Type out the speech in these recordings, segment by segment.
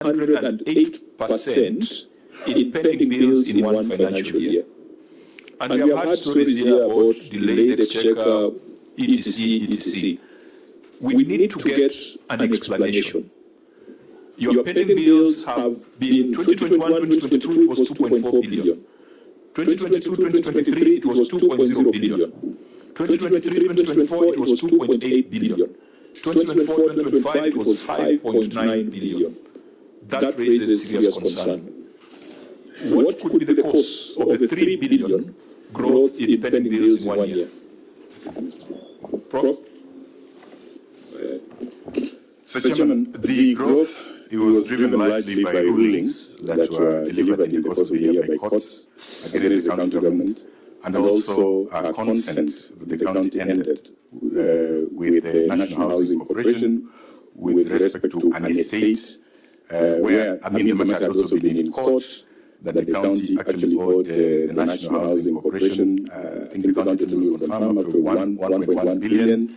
108% in pending bills in one financial year. And we have had stories here about delayed exchequer, etc. We need to get an explanation. Your pending bills have been 2021-2022, it was 2.4 billion. 2022-2023, it was 2.0 billion. 2023-2024, it was 2.8 billion. 2024-2025, it was 5.9 billion. That raises serious concern. What could be the cause of the 3 billion growth in pending bills in 1 year? Prof? Mr. Chairman, the growth was driven largely by rulings that were delivered in the course of the year by courts against the county government, and also a consent that the county ended with the National Housing Corporation with respect to an estate where amendment had also been in court that the county actually owed the National Housing Corporation, I think the county will confirm, up to 1.1 billion.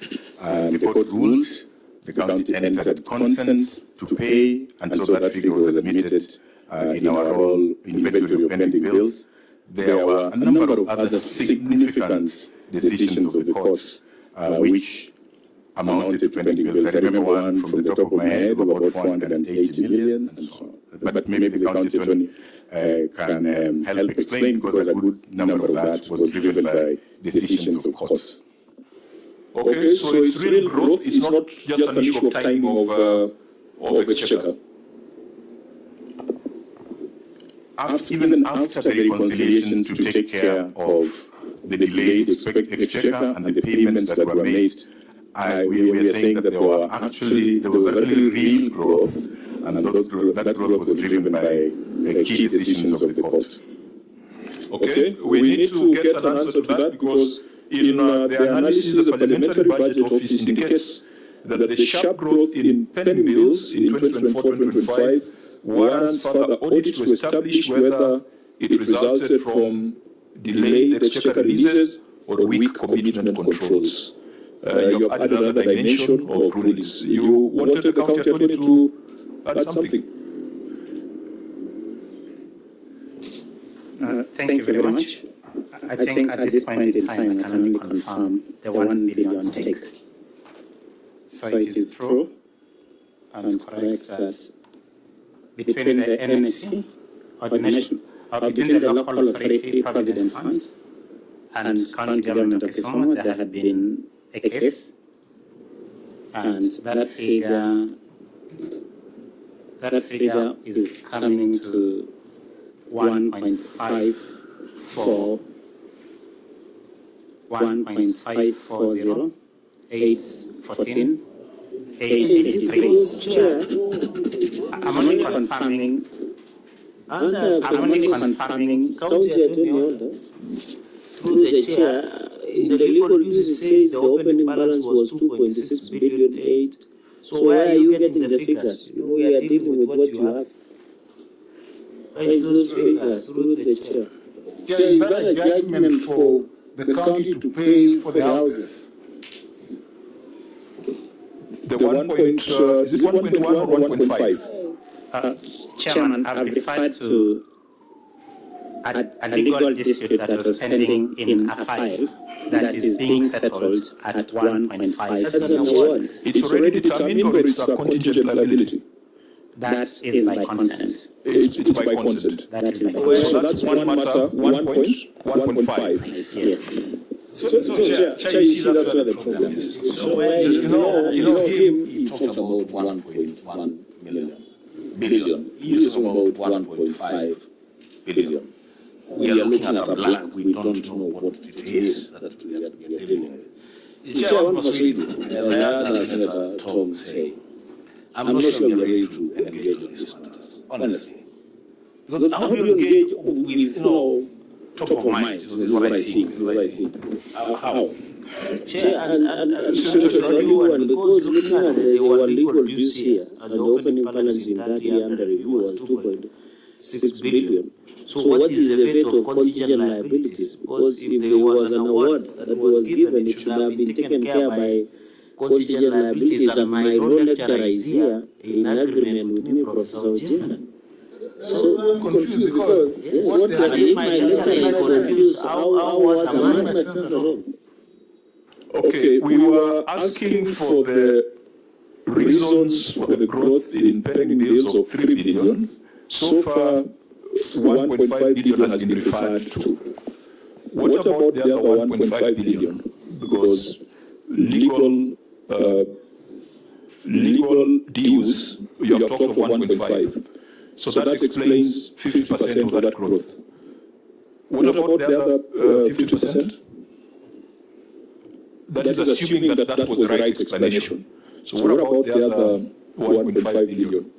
The court ruled, the county entered consent to pay, and so that figure was admitted in our role inventory of pending bills. There were a number of other significant decisions of the court which amounted to pending bills. I remember one from the top of my head of about 480 million and so on. But maybe the county attorney can help explain, because a good number of that was driven by decisions of courts. Okay, so it's real growth. It's not just an issue of timing of exchequer. Even after the reconciliations to take care of the delayed exchequer and the payments that were made, we are saying that there was actually real growth, and that growth was driven by key decisions of the court. Okay, we need to get an answer to that, because in the analysis, the Parliamentary Budget Office indicates that the sharp growth in pending bills in 2024-2025 warrants further audit to establish whether it resulted from delayed exchequer releases or weak commitment controls. You have added another dimension of rulings. You wanted the county attorney to add something. Thank you very much. I think at this point in time, I can only confirm the 1 billion stake. So it is true and correct that between the NSC or between the local authority provident fund and county government of Kisumu, there had been a case, and that figure is coming to 1.540 814 883. I'm only confirming. County Attorney Order through the chair. In the legal news, it says the opening balance was 2.6 billion aid. So where are you getting the figures? We are dealing with what you have. Where is those figures through the chair? Yeah, is that a judgment for the county to pay for the houses? The 1 point, is it 1.1 or 1.5? Chairman, I've referred to a legal dispute that was pending in a file that is being settled at 1.5. That's an award. It's already determined, or it's a contingent liability? That is by consent. It's by consent. That is by consent. So that's one matter, 1.5. Yes. So Chair, you see that's where the problem is. So you know him, he talked about 1.1 billion. He is about 1.5 billion. We are looking at a blank. We don't know what it is that we are dealing with. Chair, one must read it. I heard Senator Tom say, I'm not sure we are ready to engage on these matters, honestly. Because how do you engage with, top of mind, is what I think. How? Chair, and Senator, because looking at the legal views here, and the opening balance in that year under review was 2.6 billion. So what is the fate of contingent liabilities? Because if there was an award that was given, it should have been taken care by contingent liabilities, and my law lecturer is here in agreement with me, Professor Ojeda. So confused because Yes, what if my lecturer is confused? How was a man? Okay, we were asking for the reasons for the growth in pending bills of 3 billion. So far, 1.5 billion has been referred to. What about the other 1.5 billion? Because legal deals, you have talked of 1.5. So that explains 50% of that growth. What about the other 50%? That is assuming that that was the right explanation. So what about the other 1.5 billion?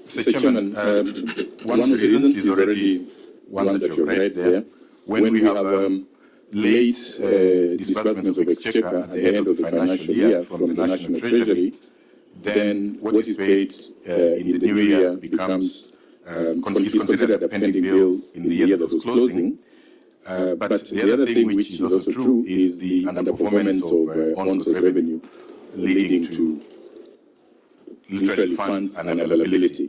Mr. Chairman, one of the reasons is already one that you read there. When we have late disbursements of exchequer at the end of the financial year from the National Treasury, then what is paid in the new year becomes is considered a pending bill in the year that was closing. But the other thing which is also true is the underperformance of on-source revenue leading to literally funds and unavailability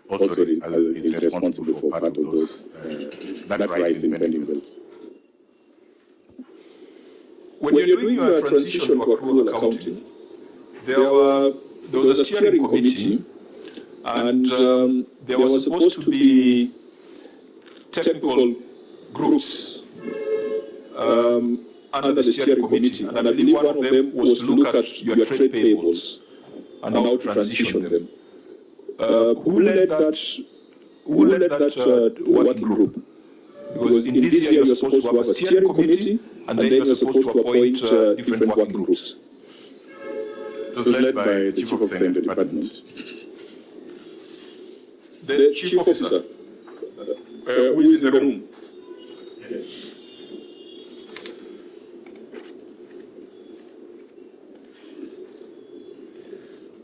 also is responsible for part of those, that rise in pending bills. When you're doing your transition to accrual accounting, there was a steering committee, and there was supposed to be technical groups under the steering committee, and I believe one of them was to look at your trade payables and how to transition them. Who led that working group? Because in this year you're supposed to have a steering committee, and then you're supposed to appoint different working groups. It was led by the Chief Officer in the department. The Chief Officer, who is in the room?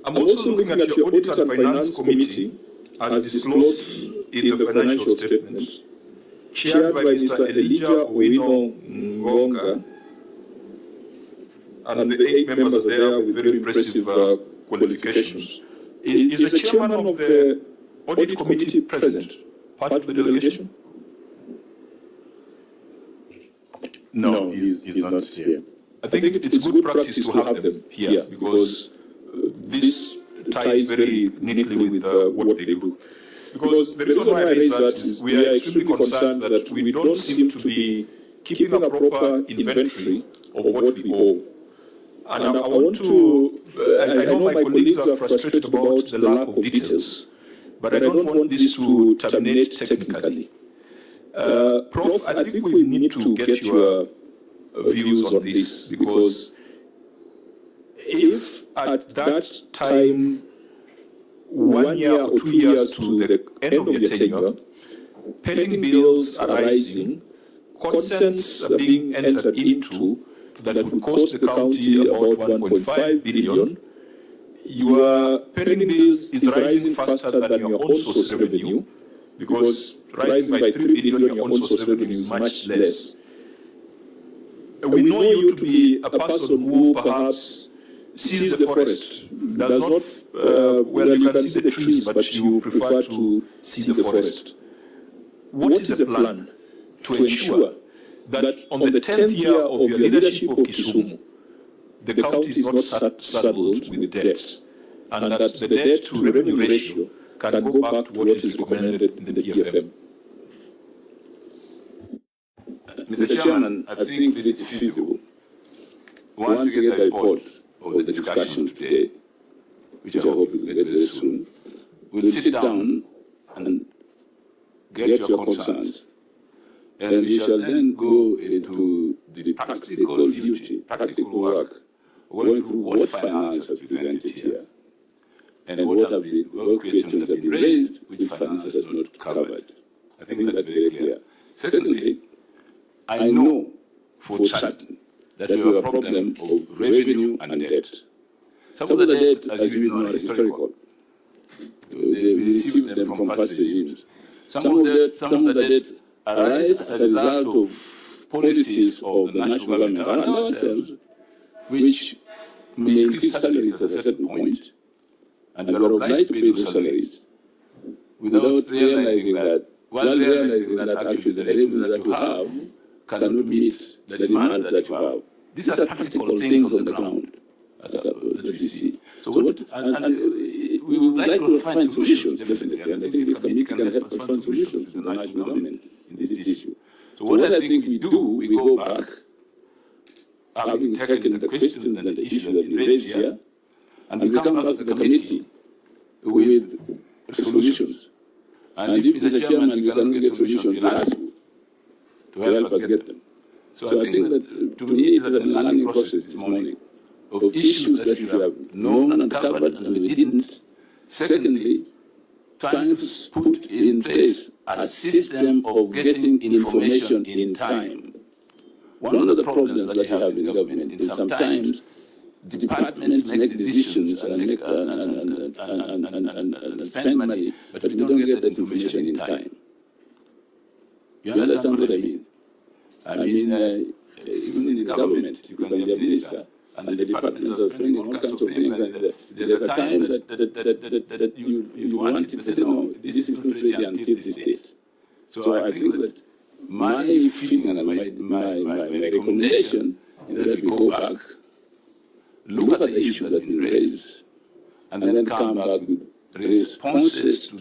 I'm also looking at your Audit and Finance Committee as disclosed in the financial statements, chaired by Mr. Elijah Owino Ngonga, and the 8 members there with very impressive qualifications. Is the chairman of the Audit Committee present, part of the delegation? No, he's not here. I think it's good practice to have them here because this ties very neatly with what they do. Because the reason why I raise that is we are extremely concerned that we don't seem to be keeping a proper inventory of what we owe. And I want to, I know my colleagues are frustrated about the lack of details, but I don't want this to terminate technically. Prof, I think we need to get your views on this, because if at that time, 1 year or 2 years to the end of your tenure, pending bills are rising, consents are being entered into that would cost the county about 1.5 billion, your pending bills is rising faster than your own source revenue, because rising by 3 billion, your own source revenue is much less. We know you to be a person who perhaps sees the forest, does not, well, you can see the trees, but you prefer to see the forest. What is the plan to ensure that on the 10th year of your leadership of Kisumu, the county is not saddled with debt, and that the debt to revenue ratio can go back to what is recommended in the PFM? Mr. Chairman, I think this is feasible. Once you get the report of the discussion today, which I hope we will get very soon, we'll sit down and get your concerns. And we shall then go into the practical duty, practical work, going through what finance has been presented here, and what questions have been raised, which finance has not covered. I think that's very clear. Secondly, I know for certain that we have a problem of revenue and debt. Some of the debt, as you know, are historical. We received them from past regimes. Some of the debt arise as a result of policies of the national government and ourselves, which may increase salaries at a certain point, and you are obliged to pay those salaries without realizing that, actually the revenue that you have cannot meet the demands that you have. These are practical things on the ground that we see. So what, and we would like to find solutions, definitely, and I think this committee can help us find solutions to the national government in this issue. So what I think we do, we go back, having taken the questions and the issues that we raised here, and we come back to the committee with solutions. And if, Mr. Chairman, we cannot get solutions, we'll ask you to help us get them. So I think that, to me, it is a learning process this morning of issues that we have known and covered and we didn't. Secondly, trying to put in place a system of getting information in time. One of the problems that you have in government is sometimes departments make decisions and spend money, but we don't get that information in time. You understand what I mean? I mean, even in the government, you can be a minister, and the departments are spending all kinds of things, and there's a time that you want it, but say, no, this is not ready until this date. So I think that my feeling and my recommendation is that we go back, look at the issue that has been raised, and then come back with responses to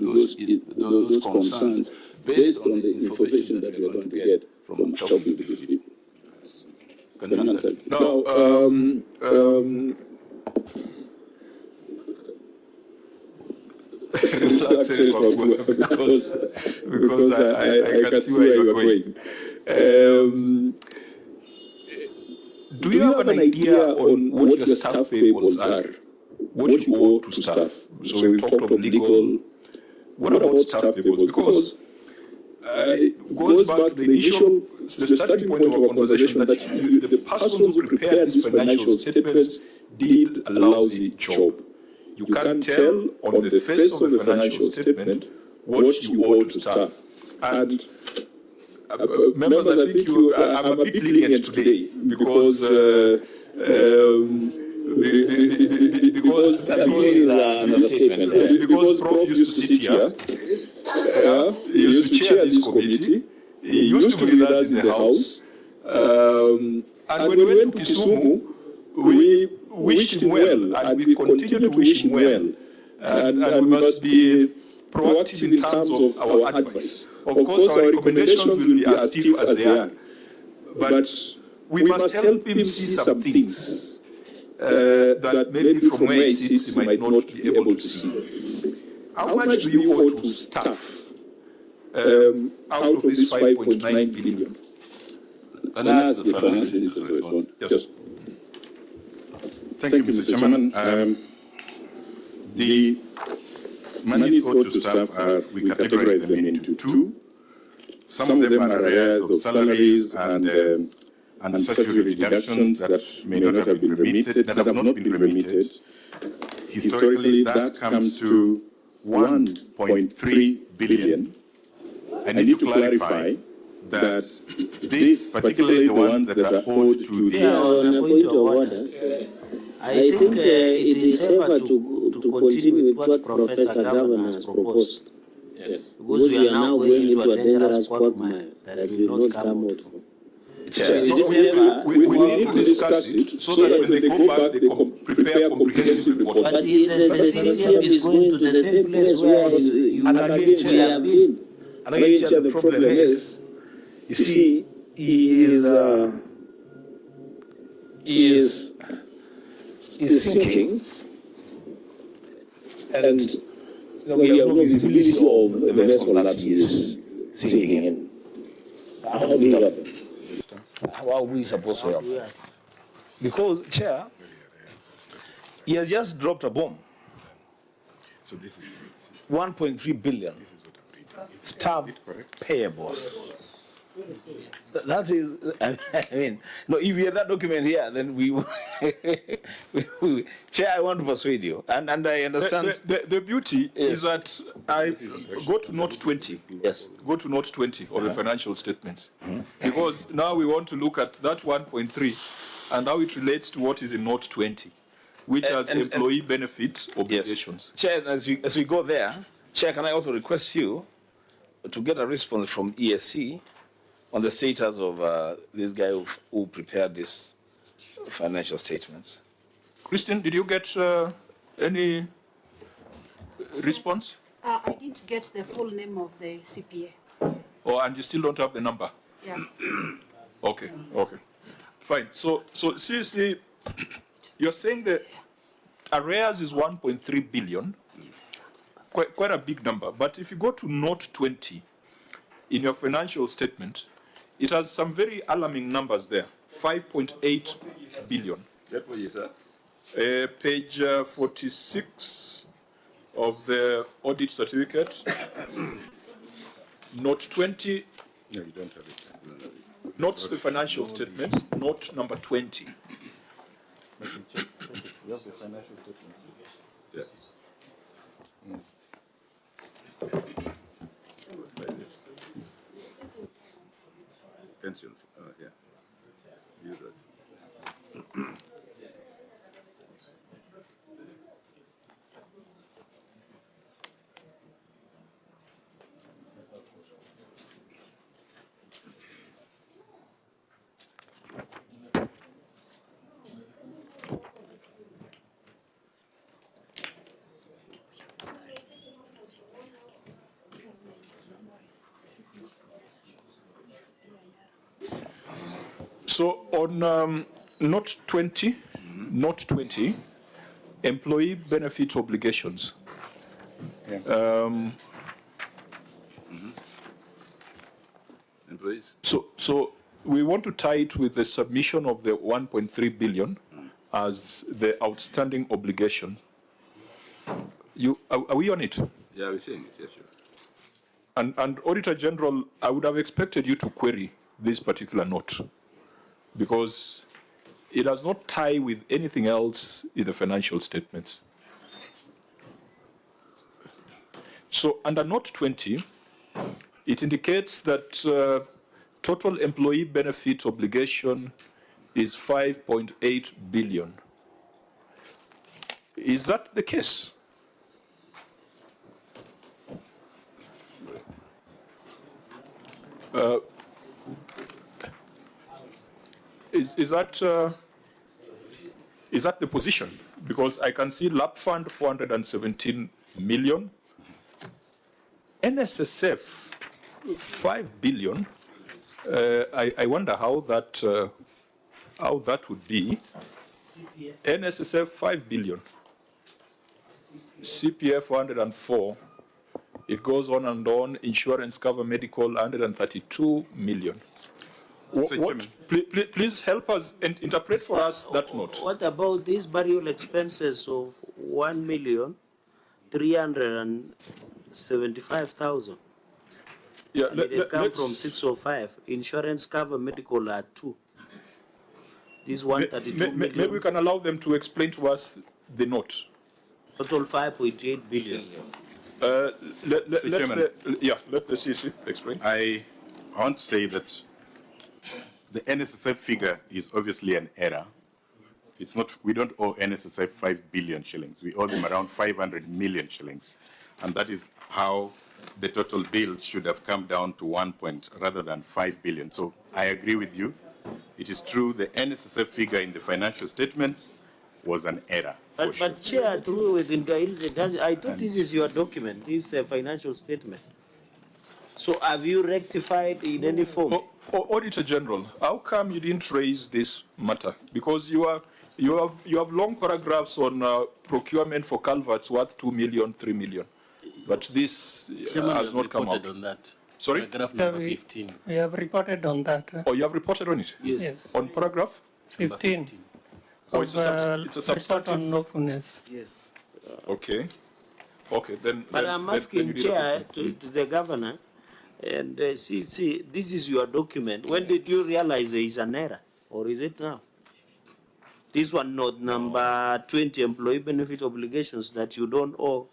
those concerns based on the information that we are going to get from talking to these people. Can you answer? because I can see where you are going. Do you have an idea on what your staff payables are? What you owe to staff? So we talked of legal. What about staff payables? Because it goes back to the starting point of our conversation that the persons who prepare these financial statements did a lousy job. You can't tell on the face of the financial statement what you owe to staff. And members, I think I'm a bit lenient today because Prof used to sit here. He used to chair this committee. He used to be with us in the house. And when we went to Kisumu, we wished him well, and we continue to wish him well. And we must be proactive in terms of our advice. Of course, our recommendations will be as stiff as they are. But we must help him see some things that maybe from where he sits he might not be able to see. How much do you owe to staff out of this 5.9 billion? Can I ask the financial minister to respond? Yes. Thank you, Mr. Chairman. The monies owed to staff we categorize them into two. Some of them are arrears of salaries and statutory deductions that may not have been remitted, that have not been remitted. Historically, that comes to 1.3 billion. I need to clarify that these, particularly the ones that are owed to the... on a point of order, I think it is safer to continue with what Professor Governor has proposed. Yes. Because we are now going into a dangerous quagmire that will not come out from. We need to discuss it so that when they go back, they prepare a comprehensive report. But the system is going to the same place where you have been. And again, the problem is, you see, he is sinking, and we have no visibility of the vessel that he is sinking in. How do we help him? How are we supposed to help? Because, Chair, he has just dropped a bomb. So this is 1.3 billion staff payables. That is, I mean, no, if you have that document here, then we Chair, I want to persuade you. And I understand. The beauty is that I go to note 20. Yes. Go to note 20 of the financial statements. Because now we want to look at that 1.3 and how it relates to what is in note 20, which has employee benefits obligations. Yes. Chair, as we go there, Chair, can I also request you to get a response from ESC on the status of this guy who prepared these financial statements? Christine, did you get any response? I didn't get the full name of the CPA. Oh, and you still don't have the number? Yeah. Okay, okay. Fine. So see, you're saying the arrears is 1.3 billion, quite a big number. But if you go to note 20 in your financial statement, it has some very alarming numbers there. 5.8 billion. That what you said? Page 46 of the audit certificate. Note 20. No, you don't have it. Not the financial statements, note number 20. Yes. Pencils. Yeah. Use that. So on note 20, employee benefit obligations. Employees? So we want to tie it with the submission of the 1.3 billion as the outstanding obligation. Are we on it? Yeah, we're saying it. Yes, sure. And Auditor General, I would have expected you to query this particular note because it does not tie with anything else in the financial statements. So under note 20, it indicates that total employee benefit obligation is 5.8 billion. Is that the case? Is that the position? Because I can see LAP fund 417 million, NSSF 5 billion. I wonder how that would be. NSSF 5 billion, CPF 104. It goes on and on. Insurance cover medical 132 million. Please help us and interpret for us that note. What about these burial expenses of 1,375,000? Yeah, They come from 605. Insurance cover medical are 2. This 132 million. Maybe we can allow them to explain to us the note. Total 5.8 billion. Let the CC explain. I want to say that the NSSF figure is obviously an error. It's not, we don't owe NSSF 5 billion shillings. We owe them around 500 million shillings. And that is how the total bill should have come down to 1 point rather than 5 billion. So I agree with you. It is true the NSSF figure in the financial statements was an error. But Chair, through with I thought this is your document, this financial statement. So have you rectified in any form? Auditor General, how come you didn't raise this matter? Because you have long paragraphs on procurement for culverts worth 2 million, 3 million, but this has not come out. On that. Sorry? Paragraph number 15. We have reported on that. Oh, you have reported on it? Yes. On paragraph? 15. Oh, it's a substantive. On lawfulness. Yes. Okay. Okay, then. But then, I'm then asking you did Chair to the governor, and see, this is your document. When did you realize there is an error, or is it now? This one, note number 20, employee benefit obligations that you don't owe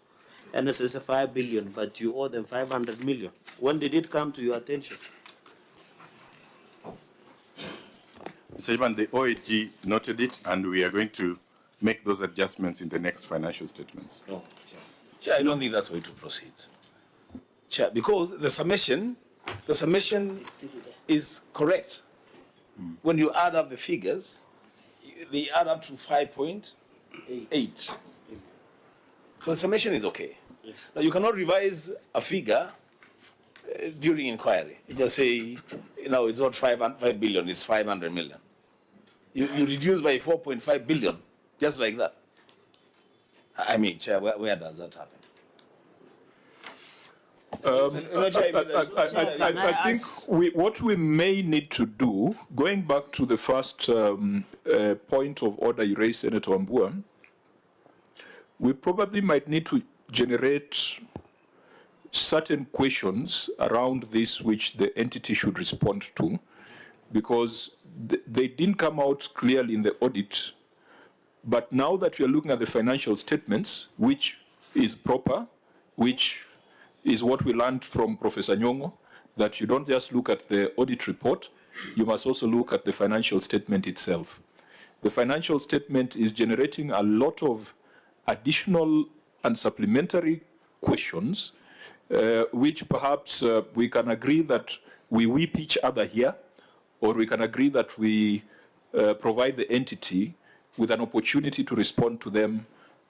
NSS 5 billion, but you owe them 500 million. When did it come to your attention? Mr. Chairman, the OAG noted it, and we are going to make those adjustments in the next financial statements. No, Chair, I don't think that's the way to proceed. Chair, because the summation is correct. When you add up the figures, they add up to 5.8. So the summation is okay. Yes. Now you cannot revise a figure during inquiry. You just say, it's not 5 billion, it's 500 million. You reduce by 4.5 billion, just like that. I mean, Chair, where does that happen? I think what we may need to do, going back to the first point of order you raised, Senator Wambua, we probably might need to generate certain questions around this which the entity should respond to, because they didn't come out clearly in the audit. But now that we are looking at the financial statements, which is proper, which is what we learned from Professor Nyong'O, that you don't just look at the audit report, you must also look at the financial statement itself. The financial statement is generating a lot of additional and supplementary questions, which perhaps we can agree that we whip each other here, or we can agree that we provide the entity with an opportunity to respond to them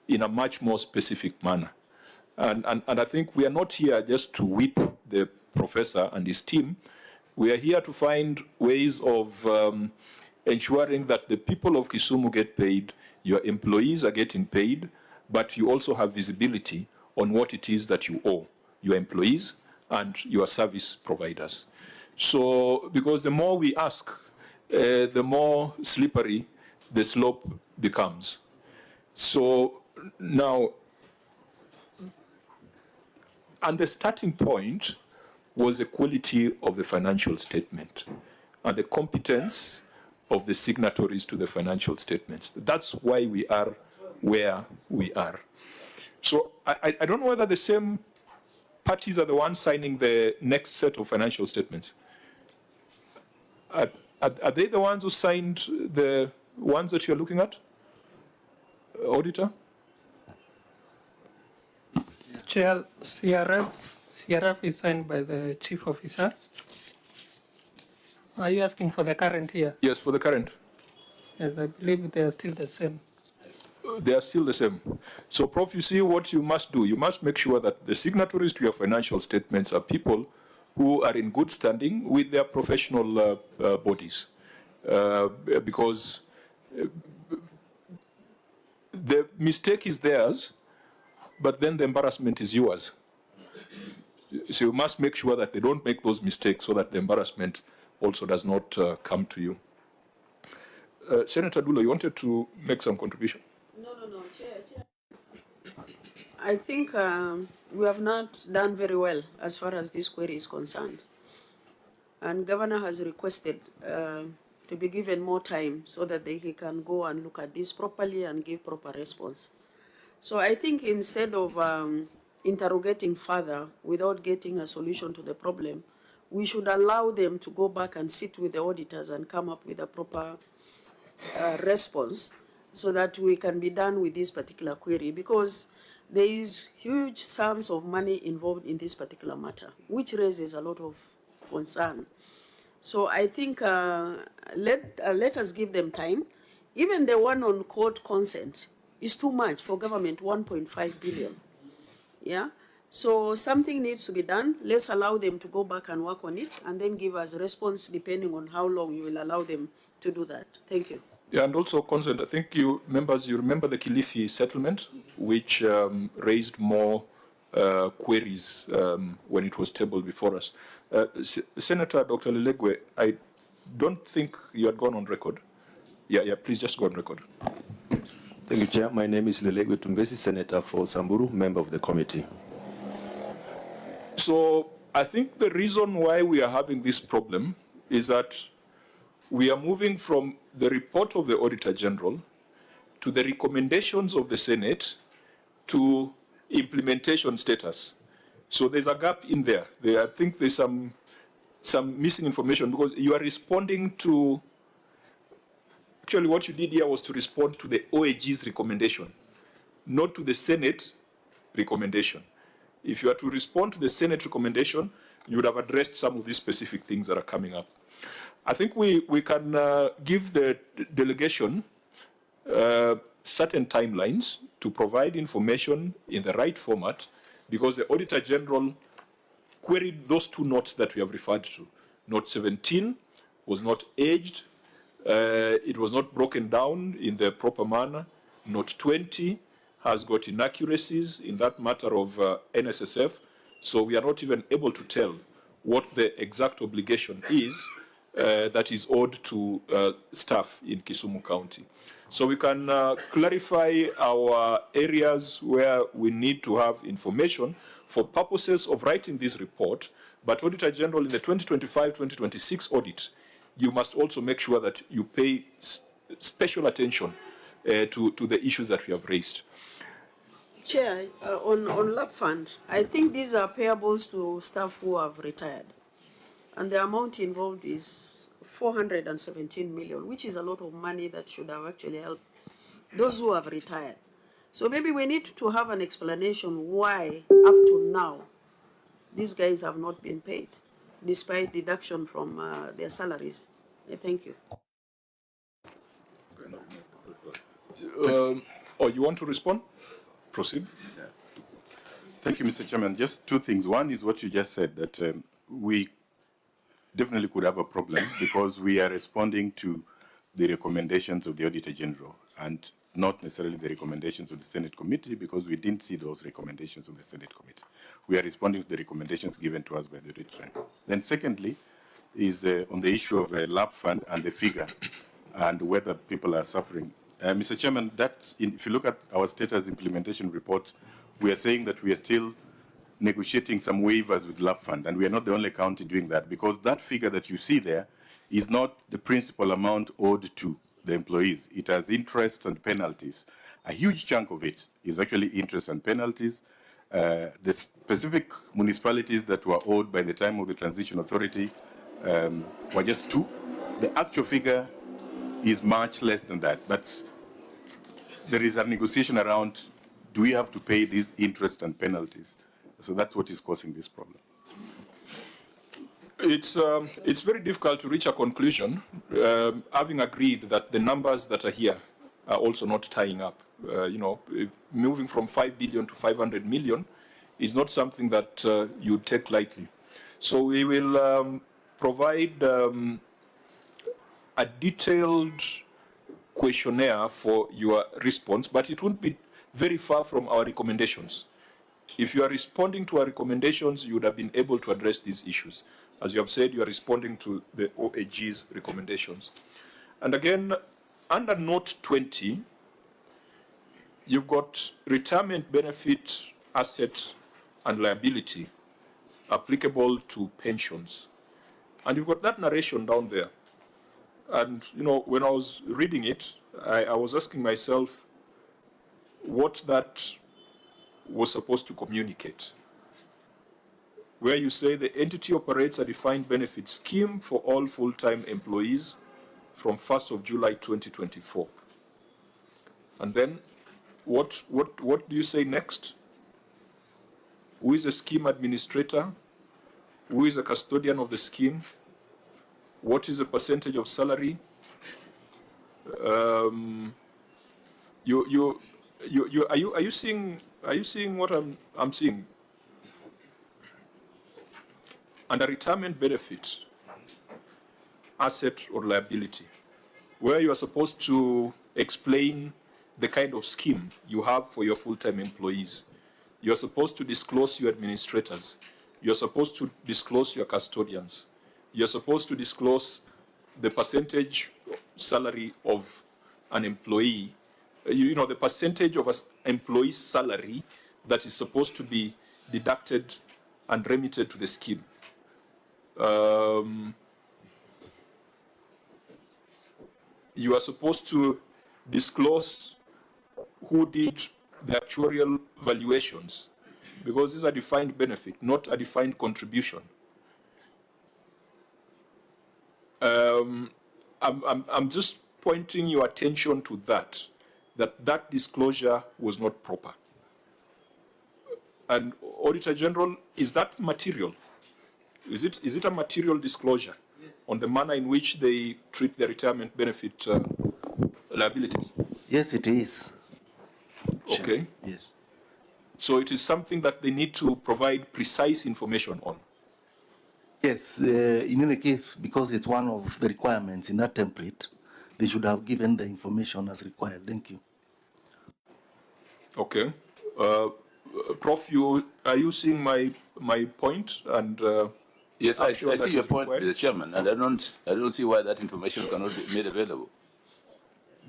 in a much more specific manner. And I think we are not here just to whip the professor and his team. We are here to find ways of ensuring that the people of Kisumu get paid, your employees are getting paid, but you also have visibility on what it is that you owe your employees and your service providers. So, because the more we ask, the more slippery the slope becomes. So now, and the starting point was the quality of the financial statement and the competence of the signatories to the financial statements. That's why we are where we are. So I don't know whether the same parties are the ones signing the next set of financial statements. Are they the ones who signed the ones that you're looking at, Auditor? Chair, CRF is signed by the Chief Officer. Are you asking for the current year? Yes, for the current. Yes, I believe they are still the same. They are still the same. So, Prof, you see what you must do. You must make sure that the signatories to your financial statements are people who are in good standing with their professional bodies. Because the mistake is theirs, but then the embarrassment is yours. So you must make sure that they don't make those mistakes so that the embarrassment also does not come to you. Senator Dulo, you wanted to make some contribution? No, Chair. I think we have not done very well as far as this query is concerned. And Governor has requested to be given more time so that he can go and look at this properly and give proper response. So I think instead of interrogating further without getting a solution to the problem, we should allow them to go back and sit with the auditors and come up with a proper response so that we can be done with this particular query, because there is huge sums of money involved in this particular matter, which raises a lot of concern. So I think let us give them time. Even the one on court consent is too much for government, 1.5 billion. Yeah? So something needs to be done. Let's allow them to go back and work on it and then give us a response depending on how long you will allow them to do that. Thank you. Yeah, and also consent. I think you remember the Kilifi settlement, which raised more queries when it was tabled before us. Senator Dr. Lelegwe, I don't think you had gone on record. Yeah, please just go on record. Thank you, Chair. My name is Lelegwe Tumbesi, Senator for Samburu, member of the committee. So I think the reason why we are having this problem is that we are moving from the report of the Auditor General to the recommendations of the Senate to implementation status. So there's a gap in there. I think there's some missing information because you are responding to, actually what you did here was to respond to the OAG's recommendation, not to the Senate recommendation. If you are to respond to the Senate recommendation, you would have addressed some of these specific things that are coming up. I think we can give the delegation certain timelines to provide information in the right format, because the Auditor General queried those two notes that we have referred to. Note 17 was not aged, it was not broken down in the proper manner. Note 20 has got inaccuracies in that matter of NSSF, so we are not even able to tell what the exact obligation is that is owed to staff in Kisumu County. So we can clarify our areas where we need to have information for purposes of writing this report, but Auditor General, in the 2025-2026 audit, you must also make sure that you pay special attention to the issues that we have raised. Chair, on LAP fund, I think these are payables to staff who have retired. And the amount involved is 417 million, which is a lot of money that should have actually helped those who have retired. So maybe we need to have an explanation why, up to now, these guys have not been paid, despite deduction from their salaries. Thank you. You want to respond? Proceed. Yeah. Thank you, Mr. Chairman. Just two things. One is what you just said, that we definitely could have a problem because we are responding to the recommendations of the Auditor General and not necessarily the recommendations of the Senate Committee, because we didn't see those recommendations of the Senate Committee. We are responding to the recommendations given to us by the Auditor General. Then secondly is on the issue of LAP fund and the figure and whether people are suffering. Mr. Chairman, if you look at our status implementation report, we are saying that we are still negotiating some waivers with LAP fund, and we are not the only county doing that, because that figure that you see there is not the principal amount owed to the employees. It has interest and penalties. A huge chunk of it is actually interest and penalties. The specific municipalities that were owed by the time of the Transition Authority were just 2. The actual figure is much less than that, but there is a negotiation around, do we have to pay these interest and penalties? So that's what is causing this problem. It's very difficult to reach a conclusion, having agreed that the numbers that are here are also not tying up. Moving from 5 billion to 500 million is not something that you take lightly. So we will provide a detailed questionnaire for your response, but it won't be very far from our recommendations. If you are responding to our recommendations, you would have been able to address these issues. As you have said, you are responding to the OAG's recommendations. And again, under Note 20, you've got retirement benefit, asset, and liability applicable to pensions. And you've got that narration down there. And, when I was reading it, I was asking myself what that was supposed to communicate. Where you say the entity operates a defined benefit scheme for all full-time employees from 1st of July 2024. And then what do you say next? Who is a scheme administrator? Who is a custodian of the scheme? What is the percentage of salary? Are you seeing what I'm seeing? Under retirement benefit, asset or liability, where you are supposed to explain the kind of scheme you have for your full-time employees. You're supposed to disclose your administrators. You're supposed to disclose your custodians. You're supposed to disclose the percentage salary of an employee, the percentage of an employee's salary that is supposed to be deducted and remitted to the scheme. You are supposed to disclose who did the actuarial valuations, because this is a defined benefit, not a defined contribution. I'm just pointing your attention to that disclosure was not proper. And Auditor General, is that material? Is it a material disclosure on the manner in which they treat their retirement benefit liabilities? Yes, it is. Okay. Yes. So it is something that they need to provide precise information on. Yes, in any case, because it's one of the requirements in that template, they should have given the information as required. Thank you. Okay. Prof, are you seeing my point? And yes, I see your point, required. Mr. Chairman, and I don't see why that information cannot be made available,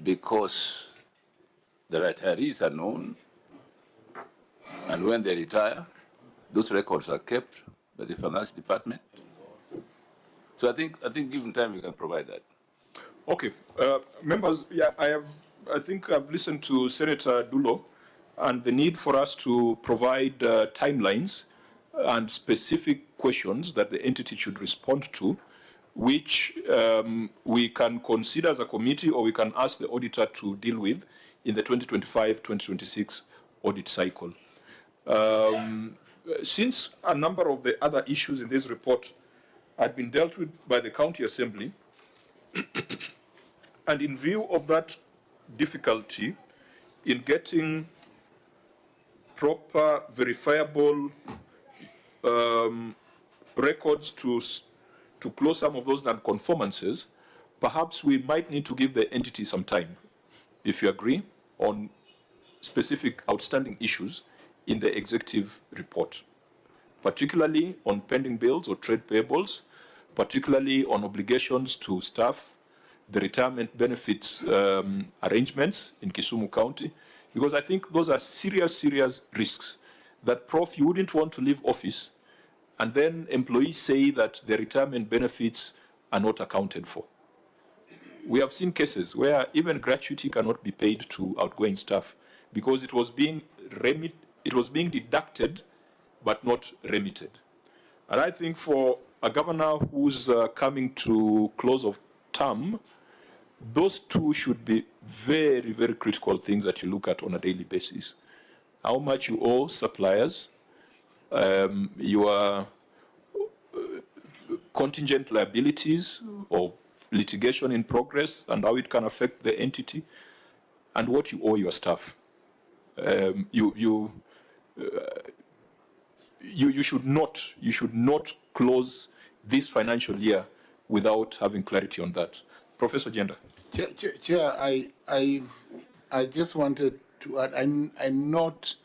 because the retirees are known, and when they retire, those records are kept by the finance department. So I think given time, we can provide that. Okay, members, yeah, I think I've listened to Senator Dulo and the need for us to provide timelines and specific questions that the entity should respond to, which we can consider as a committee, or we can ask the auditor to deal with in the 2025-2026 audit cycle. Since a number of the other issues in this report had been dealt with by the County Assembly, and in view of that difficulty in getting proper verifiable records to close some of those non-conformances, perhaps we might need to give the entity some time, if you agree, on specific outstanding issues in the executive report, particularly on pending bills or trade payables, particularly on obligations to staff, the retirement benefits arrangements in Kisumu County, because I think those are serious risks that, Prof, you wouldn't want to leave office and then employees say that their retirement benefits are not accounted for. We have seen cases where even gratuity cannot be paid to outgoing staff because it was being deducted but not remitted. And I think for a governor who's coming to close of term, those two should be very critical things that you look at on a daily basis. How much you owe suppliers, your contingent liabilities or litigation in progress and how it can affect the entity, and what you owe your staff. You should not close this financial year without having clarity on that. Professor Jenda. Chair, I just wanted to add, I note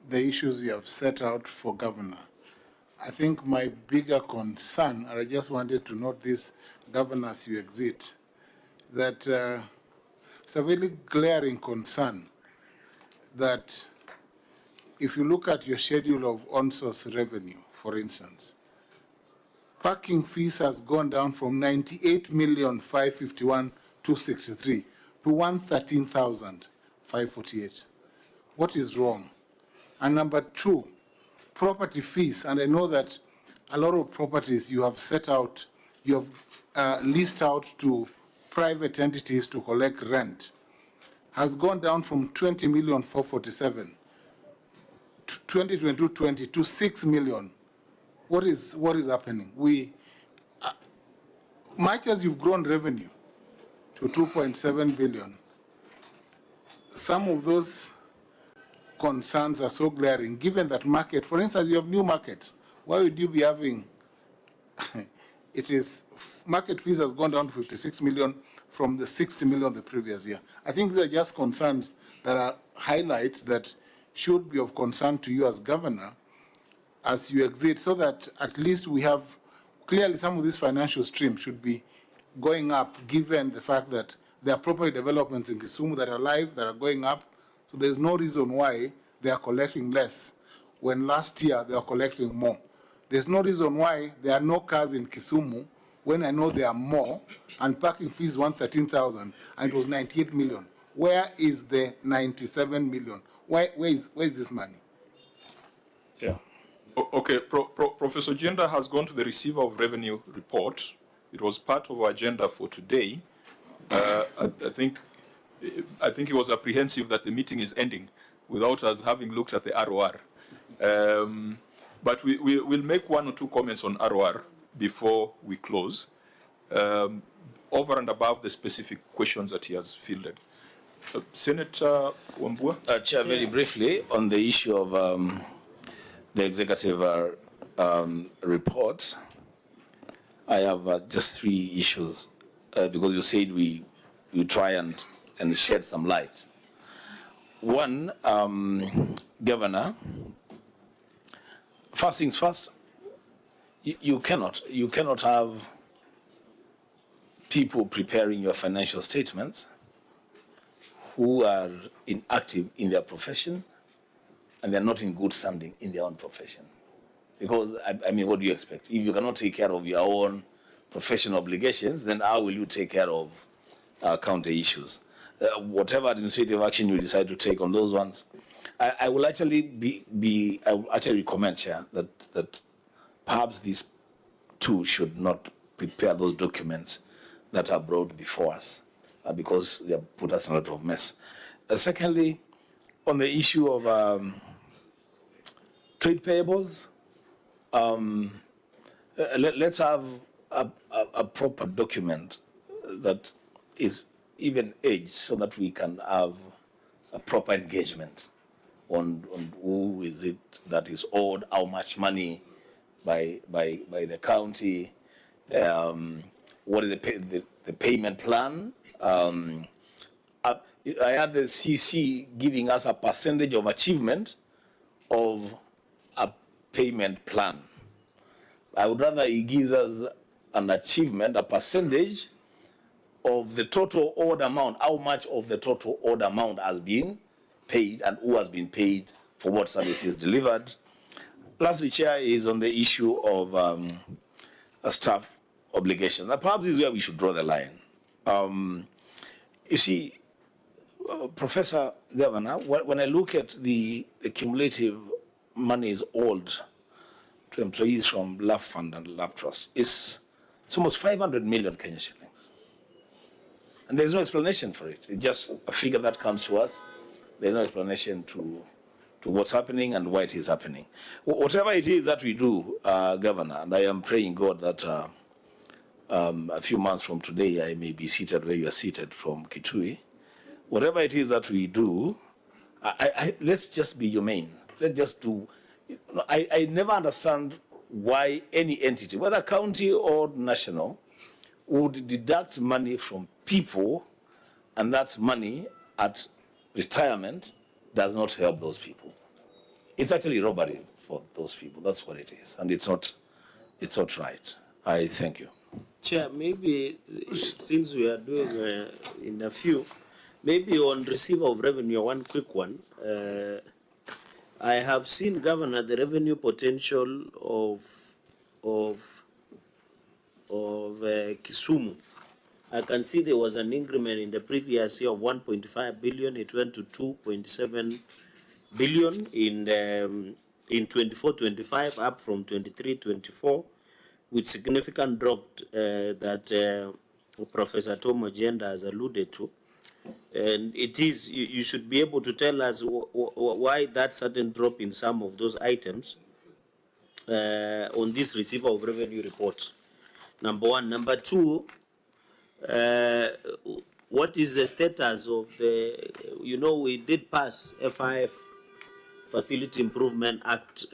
the issues you have set out for governor. I think my bigger concern, and I just wanted to note this, governor, as you exit, that it's a very glaring concern that if you look at your schedule of on-source revenue, for instance, parking fees has gone down from 98,551,263 to 113,548. What is wrong? And number two, property fees. And I know that a lot of properties you have set out, you have leased out to private entities to collect rent, has gone down from 20,447,000 to 2022-20 to 6 million. What is happening? Much as you've grown revenue to 2.7 billion, some of those concerns are so glaring, given that market, for instance, you have new markets. Why would you be having, market fees has gone down to 56 million from the 60 million the previous year. I think these are just concerns that are highlights that should be of concern to you as governor as you exit, so that at least we have, clearly some of these financial streams should be going up, given the fact that there are property developments in Kisumu that are live, that are going up. So there's no reason why they are collecting less when last year they are collecting more. There's no reason why there are no cars in Kisumu when I know there are more, and parking fees 113,000 and it was 98 million. Where is the 97 million? where is this money? Yeah. Okay, Professor Genda has gone to the receiver of revenue report. It was part of our agenda for today. I think he was apprehensive that the meeting is ending without us having looked at the ROR. But we'll make one or two comments on ROR before we close, over and above the specific questions that he has fielded. Senator Wambua? Chair, very briefly on the issue of the executive report, I have just 3 issues because you said we try and shed some light. One, Governor, first things first, you cannot have people preparing your financial statements who are inactive in their profession and they're not in good standing in their own profession. Because, I mean, what do you expect? If you cannot take care of your own professional obligations, then how will you take care of county issues? Whatever administrative action you decide to take on those ones, I will actually I will actually recommend, Chair, that perhaps these two should not prepare those documents that are brought before us because they have put us in a lot of mess. Secondly, on the issue of trade payables, let's have a proper document that is even aged so that we can have a proper engagement on who is it that is owed how much money by the county, what is the payment plan. I had the CC giving us a percentage of achievement of a payment plan. I would rather he gives us an achievement, a percentage of the total owed amount, how much of the total owed amount has been paid and who has been paid for what services delivered. Lastly, Chair, is on the issue of a staff obligation. Now, perhaps this is where we should draw the line. You see, Professor Governor, when I look at the cumulative monies owed to employees from Love Fund and Love Trust, it's almost 500 million Kenya shillings. And there's no explanation for it. It's just a figure that comes to us. There's no explanation to what's happening and why it is happening. Whatever it is that we do, Governor, and I am praying God that a few months from today, I may be seated where you are seated from Kitui. Whatever it is that we do, let's just be humane. Let's just do. I never understand why any entity, whether county or national, would deduct money from people, and that money at retirement does not help those people. It's actually robbery for those people. That's what it is, and it's not right. I thank you. Chair, maybe since we are doing in a few, maybe on receiver of revenue, one quick one. I have seen, Governor, the revenue potential of Kisumu. I can see there was an increment in the previous year of 1.5 billion. It went to 2.7 billion in 24-25, up from 23-24, with significant drop that Professor Tom Ogenda has alluded to. And it is, you should be able to tell us why that sudden drop in some of those items on this receiver of revenue reports. Number one. Number two, what is the status of the, we did pass FIF, Facility Improvement Act.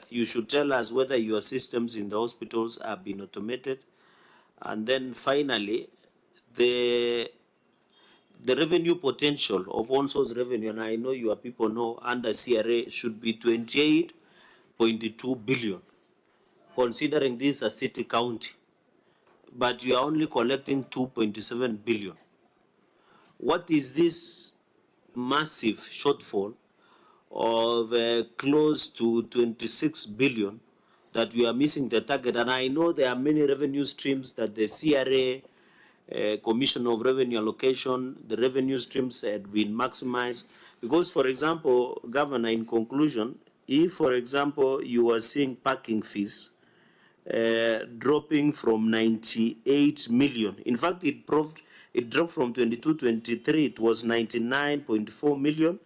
You should tell us whether your systems in the hospitals have been automated. And then finally, the revenue potential of on-source revenue, and I know your people know, under CRA should be 28.2 billion, considering this a city county. But you are only collecting 2.7 billion. What is this massive shortfall of close to 26 billion that we are missing the target? And I know there are many revenue streams that the CRA Commission of Revenue Allocation, the revenue streams had been maximized. Because, for example, Governor, in conclusion, if, for example, you are seeing parking fees dropping from 98 million, in fact, it dropped from 22-23, it was 99.4 million.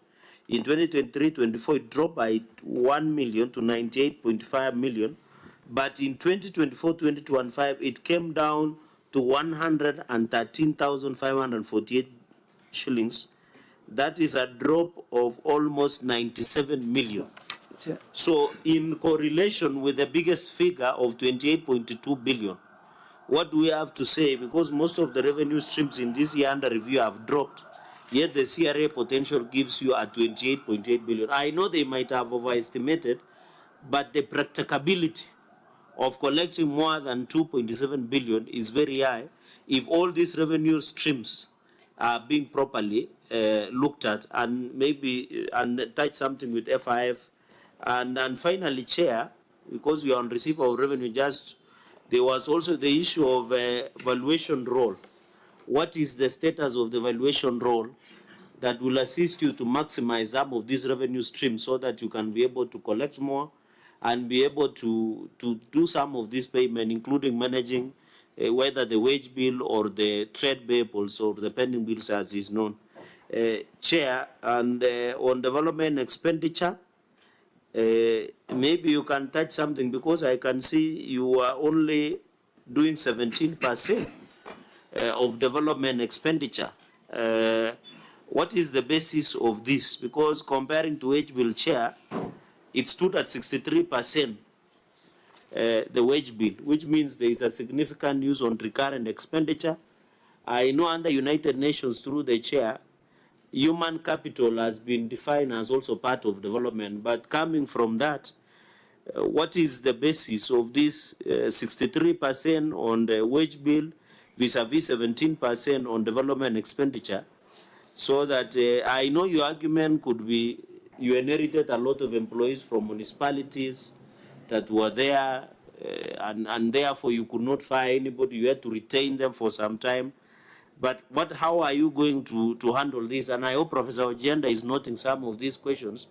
In 2023-24, it dropped by 1 million to 98.5 million. But in 2024-2025, it came down to 113,548 shillings. That is a drop of almost 97 million. Yeah. So in correlation with the biggest figure of 28.2 billion, what do we have to say? Because most of the revenue streams in this year under review have dropped, yet the CRA potential gives you a 28.8 billion. I know they might have overestimated, but the practicability of collecting more than 2.7 billion is very high if all these revenue streams are being properly looked at, and maybe and touch something with FIF. And finally, Chair, because we are on receipt of revenue, there was also the issue of valuation role. What is the status of the valuation role that will assist you to maximize some of these revenue streams so that you can be able to collect more and be able to do some of this payment, including managing whether the wage bill or the trade payables or the pending bills as is known. Chair, and on development expenditure, maybe you can touch something, because I can see you are only doing 17% of development expenditure. What is the basis of this? Because comparing to wage bill, Chair, it stood at 63%, the wage bill, which means there is a significant use on recurrent expenditure. I know under United Nations, through the Chair, human capital has been defined as also part of development. But coming from that, what is the basis of this 63% on the wage bill vis-a-vis 17% on development expenditure? So that I know your argument could be you inherited a lot of employees from municipalities that were there, and therefore you could not fire anybody. You had to retain them for some time. But how are you going to handle this? And I hope Professor Ojenda is noting some of these questions,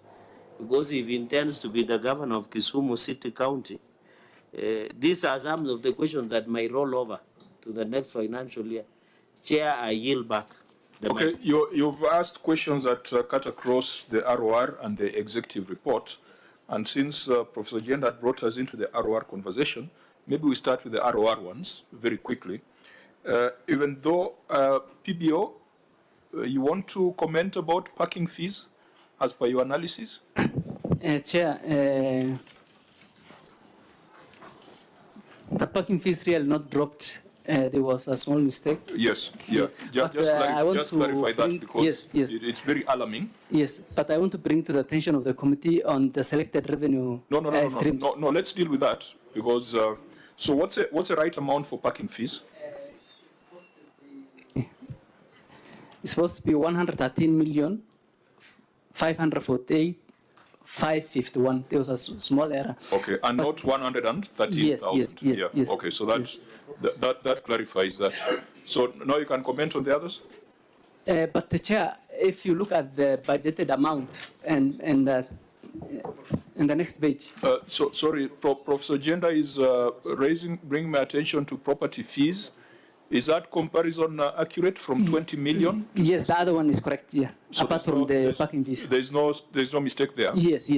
because if he intends to be the governor of Kisumu City County, these are some of the questions that may roll over to the next financial year. Chair, I yield back. Okay, you've asked questions that cut across the ROR and the executive report. And since Professor Ojenda brought us into the ROR conversation, maybe we start with the ROR ones very quickly. Even though PBO, you want to comment about parking fees as per your analysis? Chair, the parking fees really not dropped. There was a small mistake. Yes, yes. Just clarify that, because it's very alarming. Yes, but I want to bring to the attention of the committee on the selected revenue streams. No, let's deal with that, because so what's the right amount for parking fees? It's supposed to be 113,548,551. There was a small error. Okay, and not 113,000. Yes. Okay, so that clarifies that. So now you can comment on the others. But the Chair, if you look at the budgeted amount and in the next page. So sorry, Professor Ojenda is bringing my attention to property fees. Is that comparison accurate from 20 million? Yes, the other one is correct, yeah. So apart from the parking fees. There's no mistake there? Yes.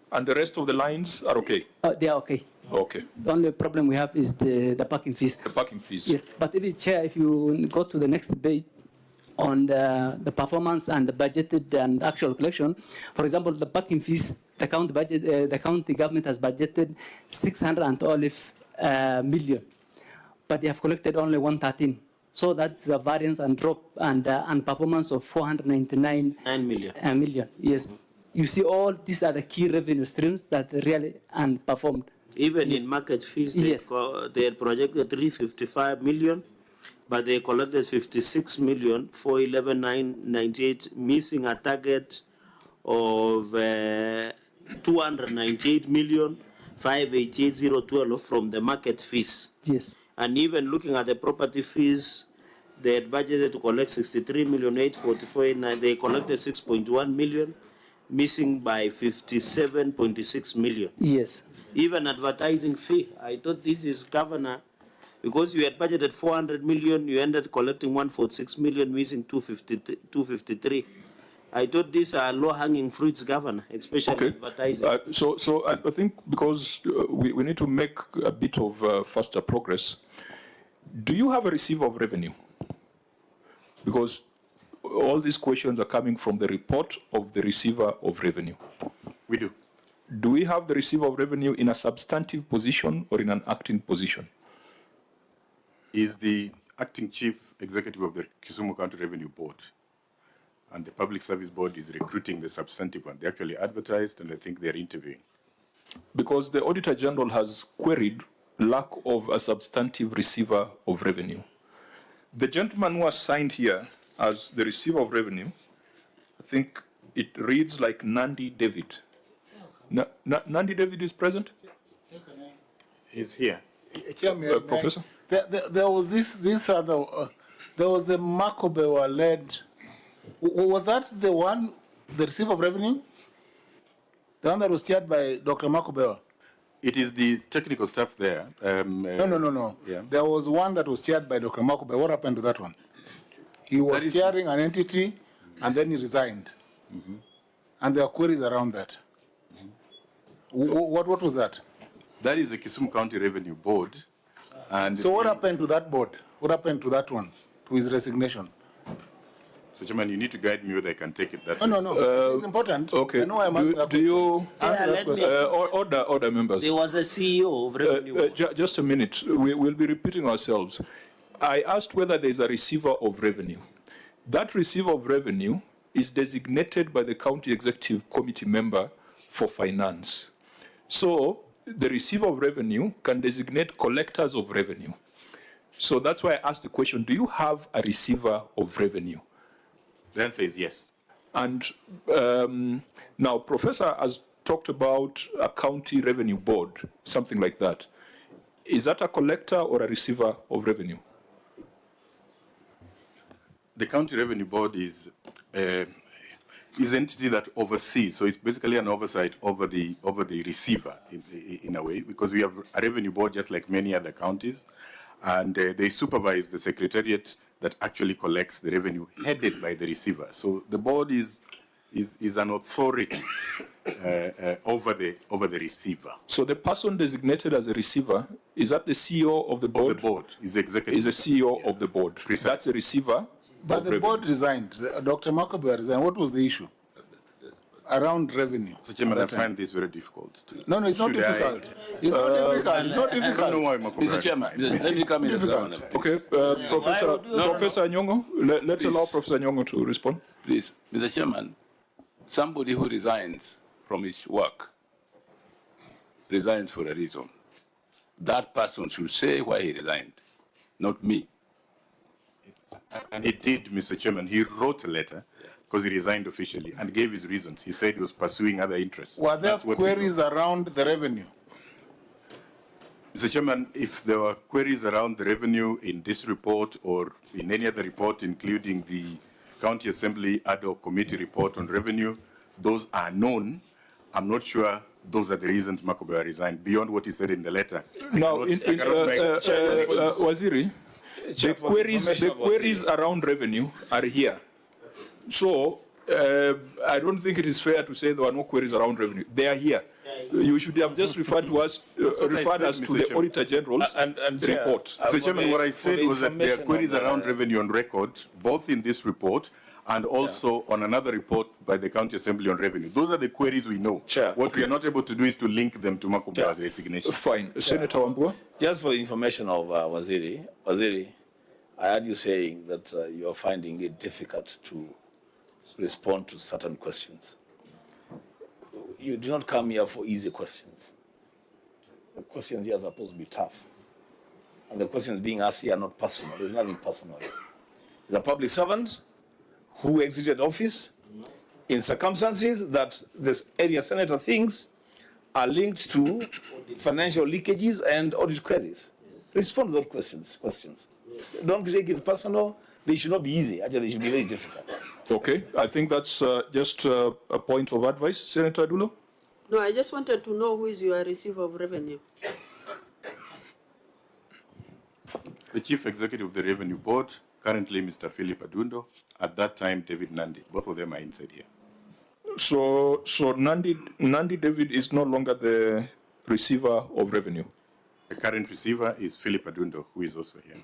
And the rest of the lines are okay? They are okay. Okay. The only problem we have is the parking fees. The parking fees. Yes, but Chair, if you go to the next page on the performance and the budgeted and actual collection, for example, the parking fees, the county government has budgeted 612 million. But they have collected only 113. So that's a variance and drop and performance of 499 million. Yes. You see, all these are the key revenue streams that really underperformed. Even in market fees, they had projected 355 million, but they collected 56 million, 411,998, missing a target of 298 million, 588,012 from the market fees. Yes. And even looking at the property fees, they had budgeted to collect 63,844,900. They collected 6.1 million, missing by 57.6 million. Yes. Even advertising fee, I thought this is governor, because you had budgeted 400 million, you ended collecting 146 million, missing 253. I thought these are low-hanging fruits, governor, especially advertising. So I think because we need to make a bit of faster progress. Do you have a receiver of revenue? Because all these questions are coming from the report of the receiver of revenue. We do. Do we have the receiver of revenue in a substantive position or in an acting position? Is the acting chief executive of the Kisumu County Revenue Board, and the Public Service Board is recruiting the substantive one. They actually advertised, and I think they're interviewing. Because the Auditor General has queried lack of a substantive receiver of revenue. The gentleman who was signed here as the receiver of revenue, I think it reads like Nandi David. Nandi David is present? He's here. Chairman, Professor? There was this other, there was the Makobewa-led, was that the one, the receiver of revenue? The one that was chaired by Dr. Makobewa? It is the technical staff there. No. Yeah. There was one that was chaired by Dr. Makobewa. What happened to that one? He was chairing an entity, and then he resigned. And there are queries around that. What was that? That is the Kisumu County Revenue Board. And so what happened to that board? What happened to that one, to his resignation? So, Chairman, you need to guide me whether I can take it. No. It's important. Okay. I know I'm asking that do you answer that question. order members? There was a CEO of revenue. Just a minute. We'll be repeating ourselves. I asked whether there is a receiver of revenue. That receiver of revenue is designated by the County Executive Committee member for finance. So the receiver of revenue can designate collectors of revenue. So that's why I asked the question, do you have a receiver of revenue? The answer is yes. And now, Professor has talked about a county revenue board, something like that. Is that a collector or a receiver of revenue? The County Revenue Board is an entity that oversees, so it's basically an oversight over the receiver in a way, because we have a revenue board just like many other counties, and they supervise the secretariat that actually collects the revenue headed by the receiver. So the board is an authority over the receiver. So the person designated as a receiver, is that the CEO of the board? Of the board, is the executive. Is the CEO of the board. Precisely. That's a receiver. But the board resigned. Dr. Makobewa resigned. What was the issue? Around revenue. So, Chairman, I find this very difficult. No, it's not difficult. It's not difficult. It's not difficult. I don't know why Makobewa. Mr. Chairman, let me come in. Okay, Professor Nyong'O, let's allow Professor Nyong'O to respond. Please, Mr. Chairman, somebody who resigns from his work resigns for a reason. That person should say why he resigned, not me. And he did, Mr. Chairman. He wrote a letter because he resigned officially and gave his reasons. He said he was pursuing other interests. Were there queries around the revenue? Mr. Chairman, if there were queries around the revenue in this report or in any other report, including the County Assembly ad hoc committee report on revenue, those are known. I'm not sure those are the reasons Makobewa resigned, beyond what he said in the letter. Now, Waziri, the queries around revenue are here. So, I don't think it is fair to say there were no queries around revenue. They are here. You should have just referred us to the Auditor General's report. Mr. Chairman, what I said was that there are queries around revenue on record, both in this report and also on another report by the County Assembly on revenue. Those are the queries we know. What we are not able to do is to link them to Makobewa's resignation. Fine. Senator Wambua? Just for the information of Waziri, I heard you saying that you are finding it difficult to respond to certain questions. You do not come here for easy questions. The questions here are supposed to be tough. And the questions being asked here are not personal. There's nothing personal here. He's a public servant who exited office in circumstances that this area senator thinks are linked to financial leakages and audit queries. Respond to those questions. Don't take it personal. They should not be easy. Actually, they should be very difficult. Okay, I think that's just a point of advice. Senator Adulo? No, I just wanted to know who is your receiver of revenue. The Chief Executive of the Revenue Board, currently Mr. Philip Adundo, at that time David Nandi. Both of them are inside here. So Nandi David is no longer the receiver of revenue. The current receiver is Philip Adundo, who is also here.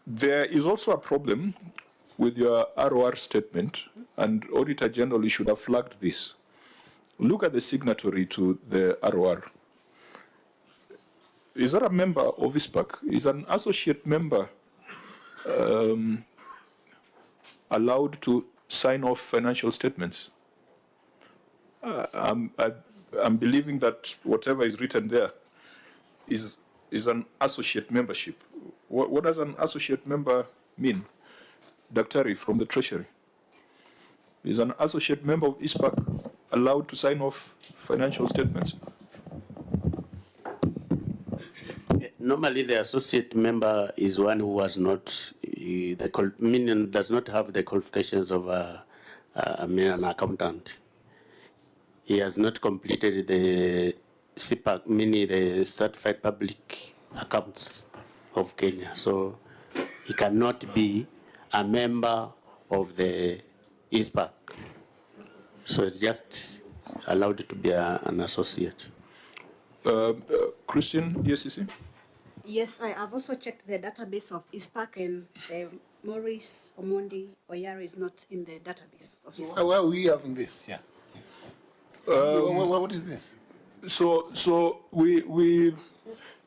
There is also a problem with your ROR statement, and Auditor General, you should have flagged this. Look at the signatory to the ROR. Is that a member of ISPAC? Is an associate member allowed to sign off financial statements? I'm believing that whatever is written there is an associate membership. What does an associate member mean? Daktari from the Treasury. Is an associate member of ISPAC allowed to sign off financial statements? Normally, the associate member is one who has not, meaning does not have the qualifications of an accountant. He has not completed the CPAC, meaning the Certified Public Accounts of Kenya. So he cannot be a member of the ISPAC. So it's just allowed to be an associate. Christian, ESCC? Yes, I have also checked the database of ISPAC, and Maurice Omondi Oyara is not in the database of ISPAC. Where are we having this? Yeah. What is this? So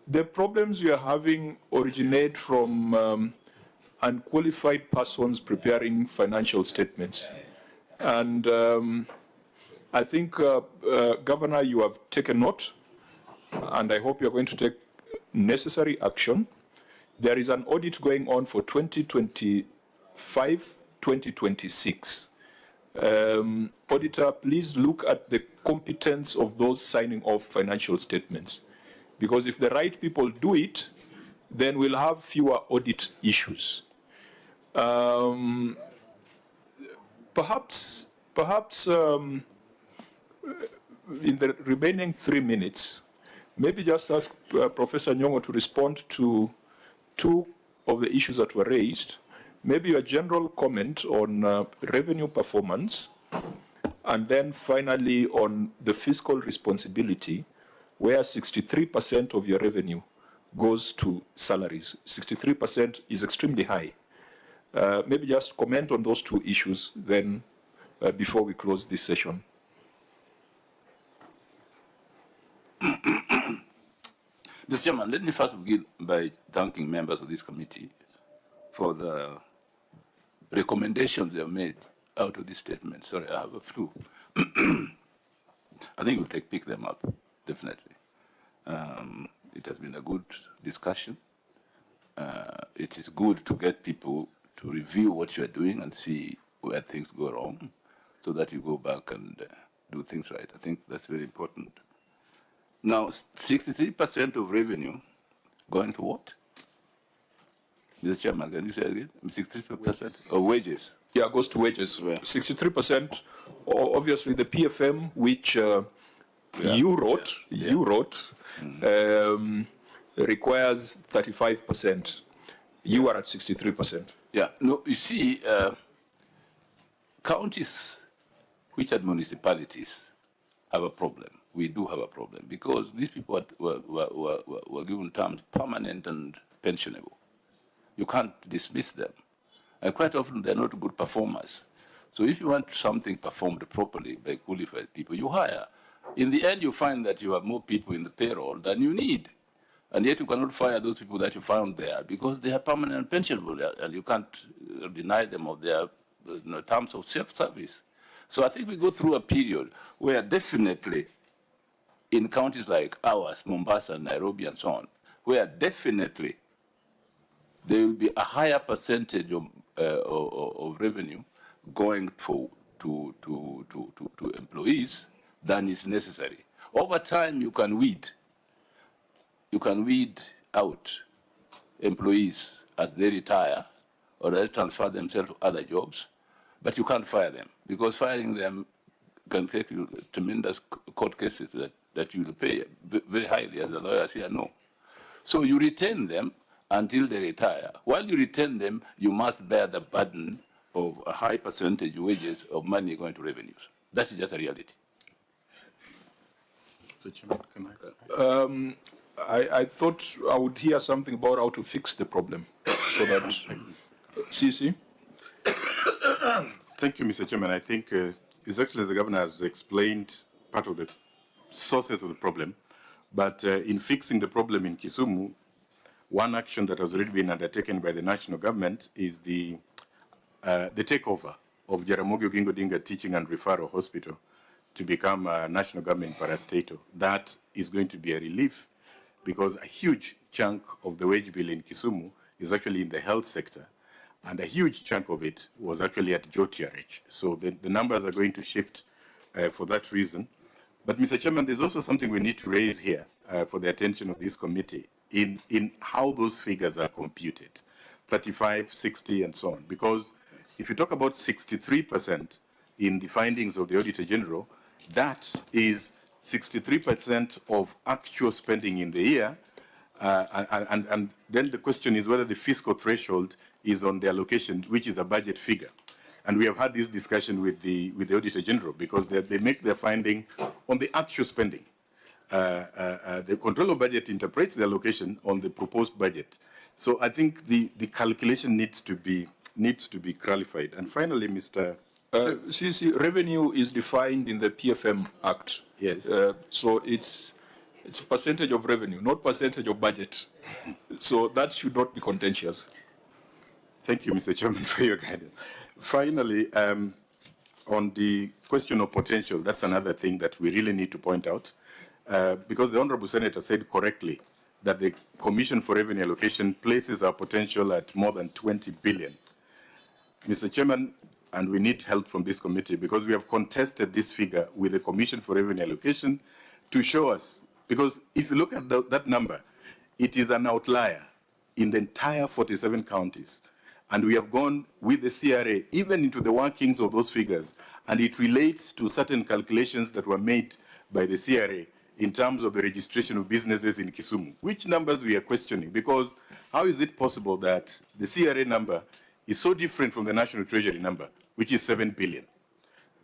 the problems we are having originate from unqualified persons preparing financial statements. And I think, Governor, you have taken note, and I hope you're going to take necessary action. There is an audit going on for 2025-2026. Auditor, please look at the competence of those signing off financial statements. Because if the right people do it, then we'll have fewer audit issues. Perhaps in the remaining 3 minutes, maybe just ask Professor Nyong'O to respond to 2 of the issues that were raised. Maybe a general comment on revenue performance, and then finally on the fiscal responsibility, where 63% of your revenue goes to salaries. 63% is extremely high. Maybe just comment on those 2 issues then before we close this session. Mr. Chairman, let me first begin by thanking members of this committee for the recommendations they have made out of this statement. Sorry, I have a flu. I think we'll pick them up, definitely. It has been a good discussion. It is good to get people to review what you are doing and see where things go wrong so that you go back and do things right. I think that's very important. Now, 63% of revenue going to what? Mr. Chairman, can you say again? 63% of wages? Yeah, it goes to wages. 63%, obviously the PFM, which you wrote, requires 35%. You are at 63%. Yeah, no, you see, counties which are municipalities have a problem. We do have a problem because these people were given terms permanent and pensionable. You can't dismiss them. And quite often they're not good performers. So if you want something performed properly by qualified people, you hire. In the end, you find that you have more people in the payroll than you need. And yet you cannot fire those people that you found there because they are permanent and pensionable, and you can't deny them of their terms of self-service. So I think we go through a period where definitely in counties like ours, Mombasa, Nairobi, and so on, where definitely there will be a higher percentage of revenue going to employees than is necessary. Over time, you can weed out employees as they retire or else transfer themselves to other jobs, but you can't fire them, because firing them can take you tremendous court cases that you will pay very highly, as the lawyers here know. So you retain them until they retire. While you retain them, you must bear the burden of a high percentage wages of money going to revenues. That is just a reality. I thought I would hear something about how to fix the problem, so that CC. Thank you, Mr. Chairman. I think His Excellency the Governor has explained part of the sources of the problem, but in fixing the problem in Kisumu, one action that has already been undertaken by the national government is the takeover of Jaramogi Oginga Odinga Teaching and Referral Hospital to become a national government parastatal. That is going to be a relief, because a huge chunk of the wage bill in Kisumu is actually in the health sector, and a huge chunk of it was actually at JOTRH. So the numbers are going to shift for that reason. But Mr. Chairman, there's also something we need to raise here for the attention of this committee in how those figures are computed, 35, 60, and so on. Because if you talk about 63% in the findings of the Auditor General, that is 63% of actual spending in the year, and then the question is whether the fiscal threshold is on the allocation, which is a budget figure. And we have had this discussion with the Auditor General, because they make their finding on the actual spending. The Controller of Budget interprets the allocation on the proposed budget. So I think the calculation needs to be clarified. And finally, Mr. See, revenue is defined in the PFM Act. Yes. So it's a percentage of revenue, not percentage of budget. So that should not be contentious. Thank you, Mr. Chairman, for your guidance. Finally, on the question of potential, that's another thing that we really need to point out, because the Honorable Senator said correctly that the Commission for Revenue Allocation places our potential at more than 20 billion. Mr. Chairman, and we need help from this committee, because we have contested this figure with the Commission for Revenue Allocation to show us, because if you look at that number, it is an outlier in the entire 47 counties. And we have gone with the CRA even into the workings of those figures, and it relates to certain calculations that were made by the CRA in terms of the registration of businesses in Kisumu, which numbers we are questioning, because how is it possible that the CRA number is so different from the National Treasury number, which is 7 billion.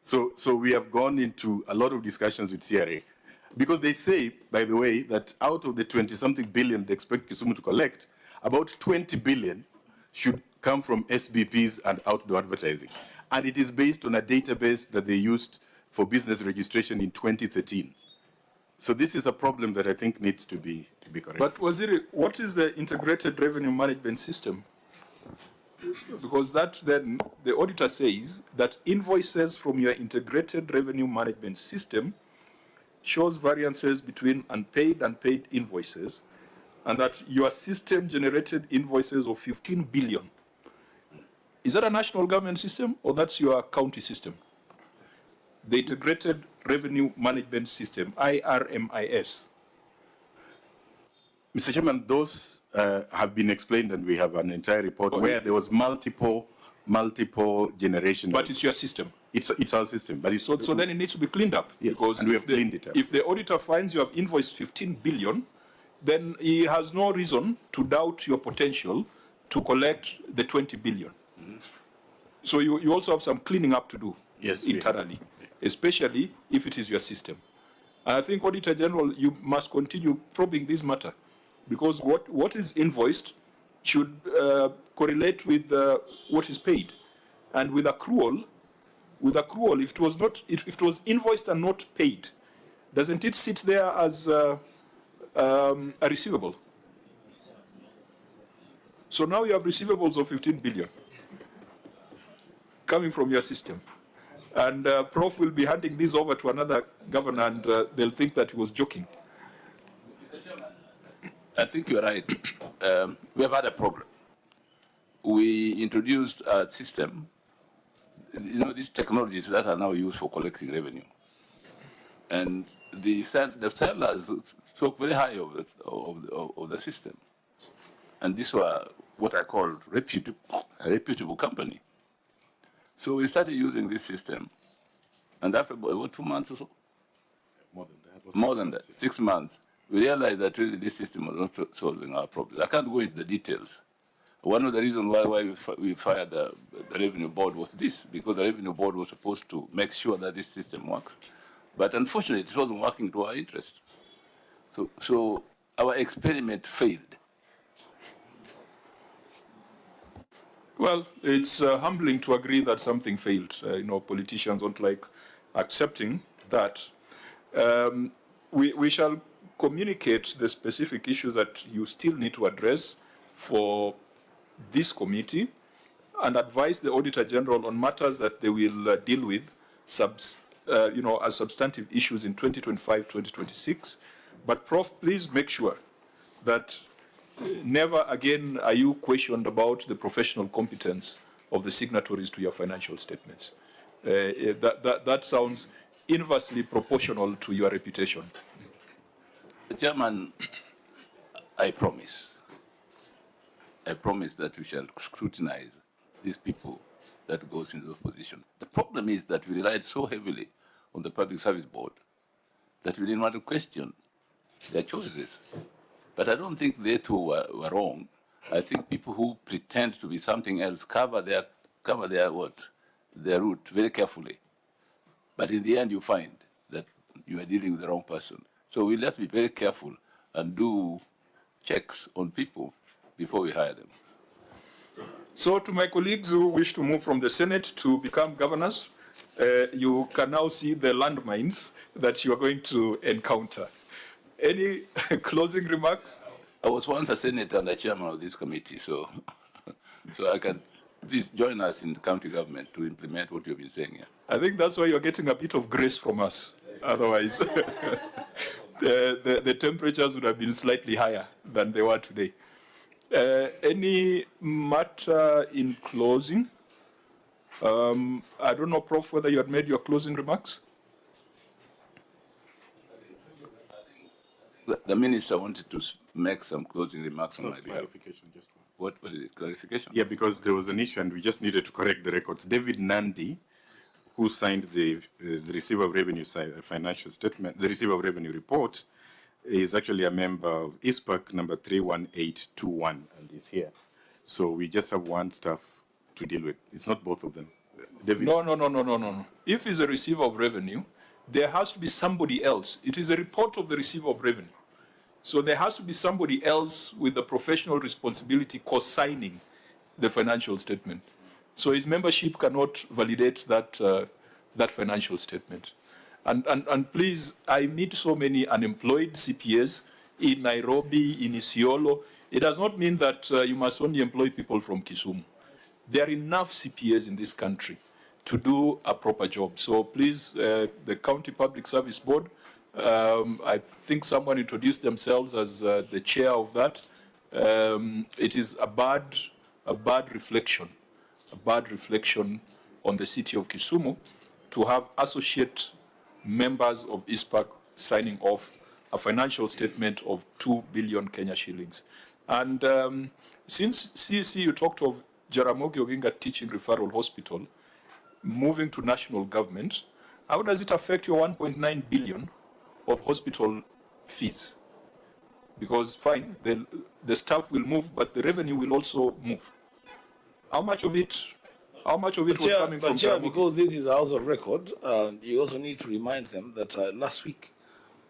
So we have gone into a lot of discussions with CRA, because they say, by the way, that out of the 20-something billion they expect Kisumu to collect, about 20 billion should come from SBPs and outdoor advertising. And it is based on a database that they used for business registration in 2013. So this is a problem that I think needs to be corrected. But Waziri, what is the integrated revenue management system? Because that then, the auditor says that invoices from your integrated revenue management system shows variances between unpaid and paid invoices, and that your system generated invoices of 15 billion. Is that a national government system, or that's your county system? The integrated revenue management system, IRMIS. Mr. Chairman, those have been explained, and we have an entire report where there was multiple generation. But it's your system. It's our system. But it's, so then it needs to be cleaned up. Yes, because and we have cleaned it up. If the auditor finds you have invoiced 15 billion, then he has no reason to doubt your potential to collect the 20 billion. Mm-hmm. So you also have some cleaning up to do internally, especially if it is your system. And I think, Auditor General, you must continue probing this matter, because what is invoiced should correlate with what is paid. And with accrual, if it was invoiced and not paid, doesn't it sit there as a receivable? So now you have receivables of 15 billion coming from your system. And Prof will be handing this over to another governor, and they'll think that he was joking. I think you're right. We have had a program. We introduced a system, these technologies that are now used for collecting revenue. And the sellers spoke very high of the system. And these were what I call a reputable company. So we started using this system, and after about 2 months or so, more than that, 6 months, we realized that really this system was not solving our problems. I can't go into the details. One of the reasons why we fired the Revenue Board was this, because the Revenue Board was supposed to make sure that this system works. But unfortunately, it wasn't working to our interest. So our experiment failed. Well, it's humbling to agree that something failed. Politicians don't like accepting that. We shall communicate the specific issues that you still need to address for this committee and advise the Auditor General on matters that they will deal with as substantive issues in 2025-2026. But Prof, please make sure that never again are you questioned about the professional competence of the signatories to your financial statements. That sounds inversely proportional to your reputation. Chairman, I promise that we shall scrutinize these people that goes into those positions. The problem is that we relied so heavily on the Public Service Board that we didn't want to question their choices. But I don't think they too were wrong. I think people who pretend to be something else cover their route very carefully. But in the end, you find that you are dealing with the wrong person. So we have to be very careful and do checks on people before we hire them. So to my colleagues who wish to move from the Senate to become governors, you can now see the landmines that you are going to encounter. Any closing remarks? I was once a senator and a chairman of this committee, so I can please join us in the county government to implement what you've been saying here. I think that's why you're getting a bit of grace from us. Otherwise, the temperatures would have been slightly higher than they were today. Any matter in closing? I don't know, Prof, whether you had made your closing remarks? The minister wanted to make some closing remarks on my behalf. What is it? Clarification? Yeah, because there was an issue and we just needed to correct the records. David Nandi, who signed the receiver of revenue financial statement, the receiver of revenue report, is actually a member of ISPAC number 31821 and is here. So we just have one staff to deal with. It's not both of them. David. No. If it's a receiver of revenue, there has to be somebody else. It is a report of the receiver of revenue. So there has to be somebody else with the professional responsibility co-signing the financial statement. So his membership cannot validate that financial statement. And please, I meet so many unemployed CPAs in Nairobi, in Isiolo. It does not mean that you must only employ people from Kisumu. There are enough CPAs in this country to do a proper job. So please, the County Public Service Board, I think someone introduced themselves as the chair of that. It is a bad reflection on the city of Kisumu to have associate members of ISPAC signing off a financial statement of 2 billion Kenya shillings. And since CEC, you talked of Jaramogi Oginga Teaching Referral Hospital moving to national government, how does it affect your 1.9 billion of hospital fees? Because fine, the staff will move, but the revenue will also move. How much of it was coming from Chair, Jaramogi? because this is a house of record, you also need to remind them that last week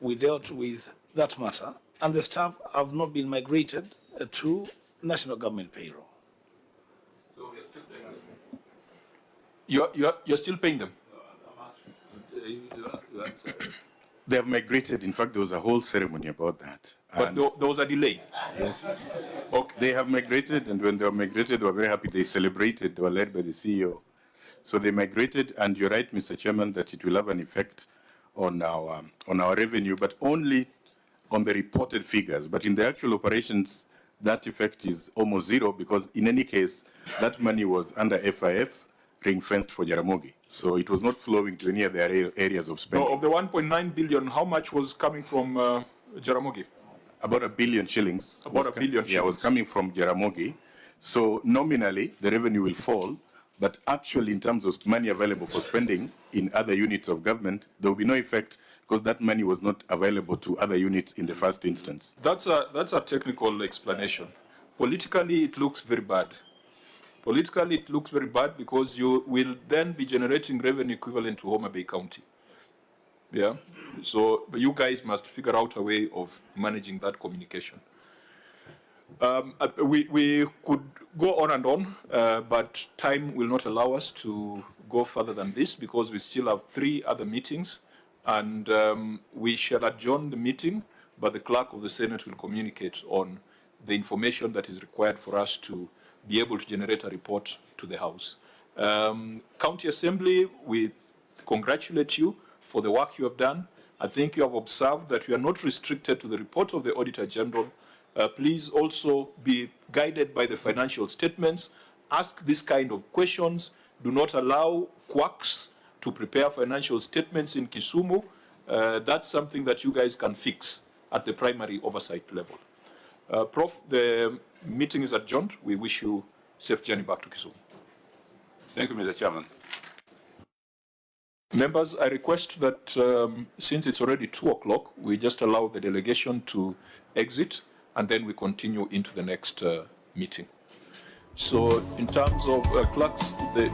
we dealt with that matter, and the staff have not been migrated to national government payroll. So we're still paying them. You're still paying them? They have migrated. In fact, there was a whole ceremony about that. But there was a delay? Yes. Okay. They have migrated, and when they were migrated, they were very happy. They celebrated. They were led by the CEO. So they migrated, and you're right, Mr. Chairman, that it will have an effect on our revenue, but only on the reported figures. But in the actual operations, that effect is almost zero, because in any case, that money was under FIF, ring-fenced for Jaramogi. So it was not flowing to any other areas of spending. No, of the 1.9 billion, how much was coming from Jaramogi? About 1 billion shillings. About 1 billion Yeah, was shillings. coming from Jaramogi. So nominally, the revenue will fall, but actually in terms of money available for spending in other units of government, there will be no effect because that money was not available to other units in the first instance. That's a technical explanation. Politically, it looks very bad. Politically, it looks very bad because you will then be generating revenue equivalent to Homa Bay County. Yeah. So you guys must figure out a way of managing that communication. We could go on and on, but time will not allow us to go further than this because we still have 3 other meetings, and we shall adjourn the meeting, but the clerk of the Senate will communicate on the information that is required for us to be able to generate a report to the House. County Assembly, we congratulate you for the work you have done. I think you have observed that we are not restricted to the report of the Auditor General. Please also be guided by the financial statements. Ask this kind of questions. Do not allow quacks to prepare financial statements in Kisumu. That's something that you guys can fix at the primary oversight level. Prof, the meeting is adjourned. We wish you safe journey back to Kisumu. Thank you, Mr. Chairman. Members, I request that since it's already 2 o'clock, we just allow the delegation to exit and then we continue into the next meeting. So in terms of clerks, the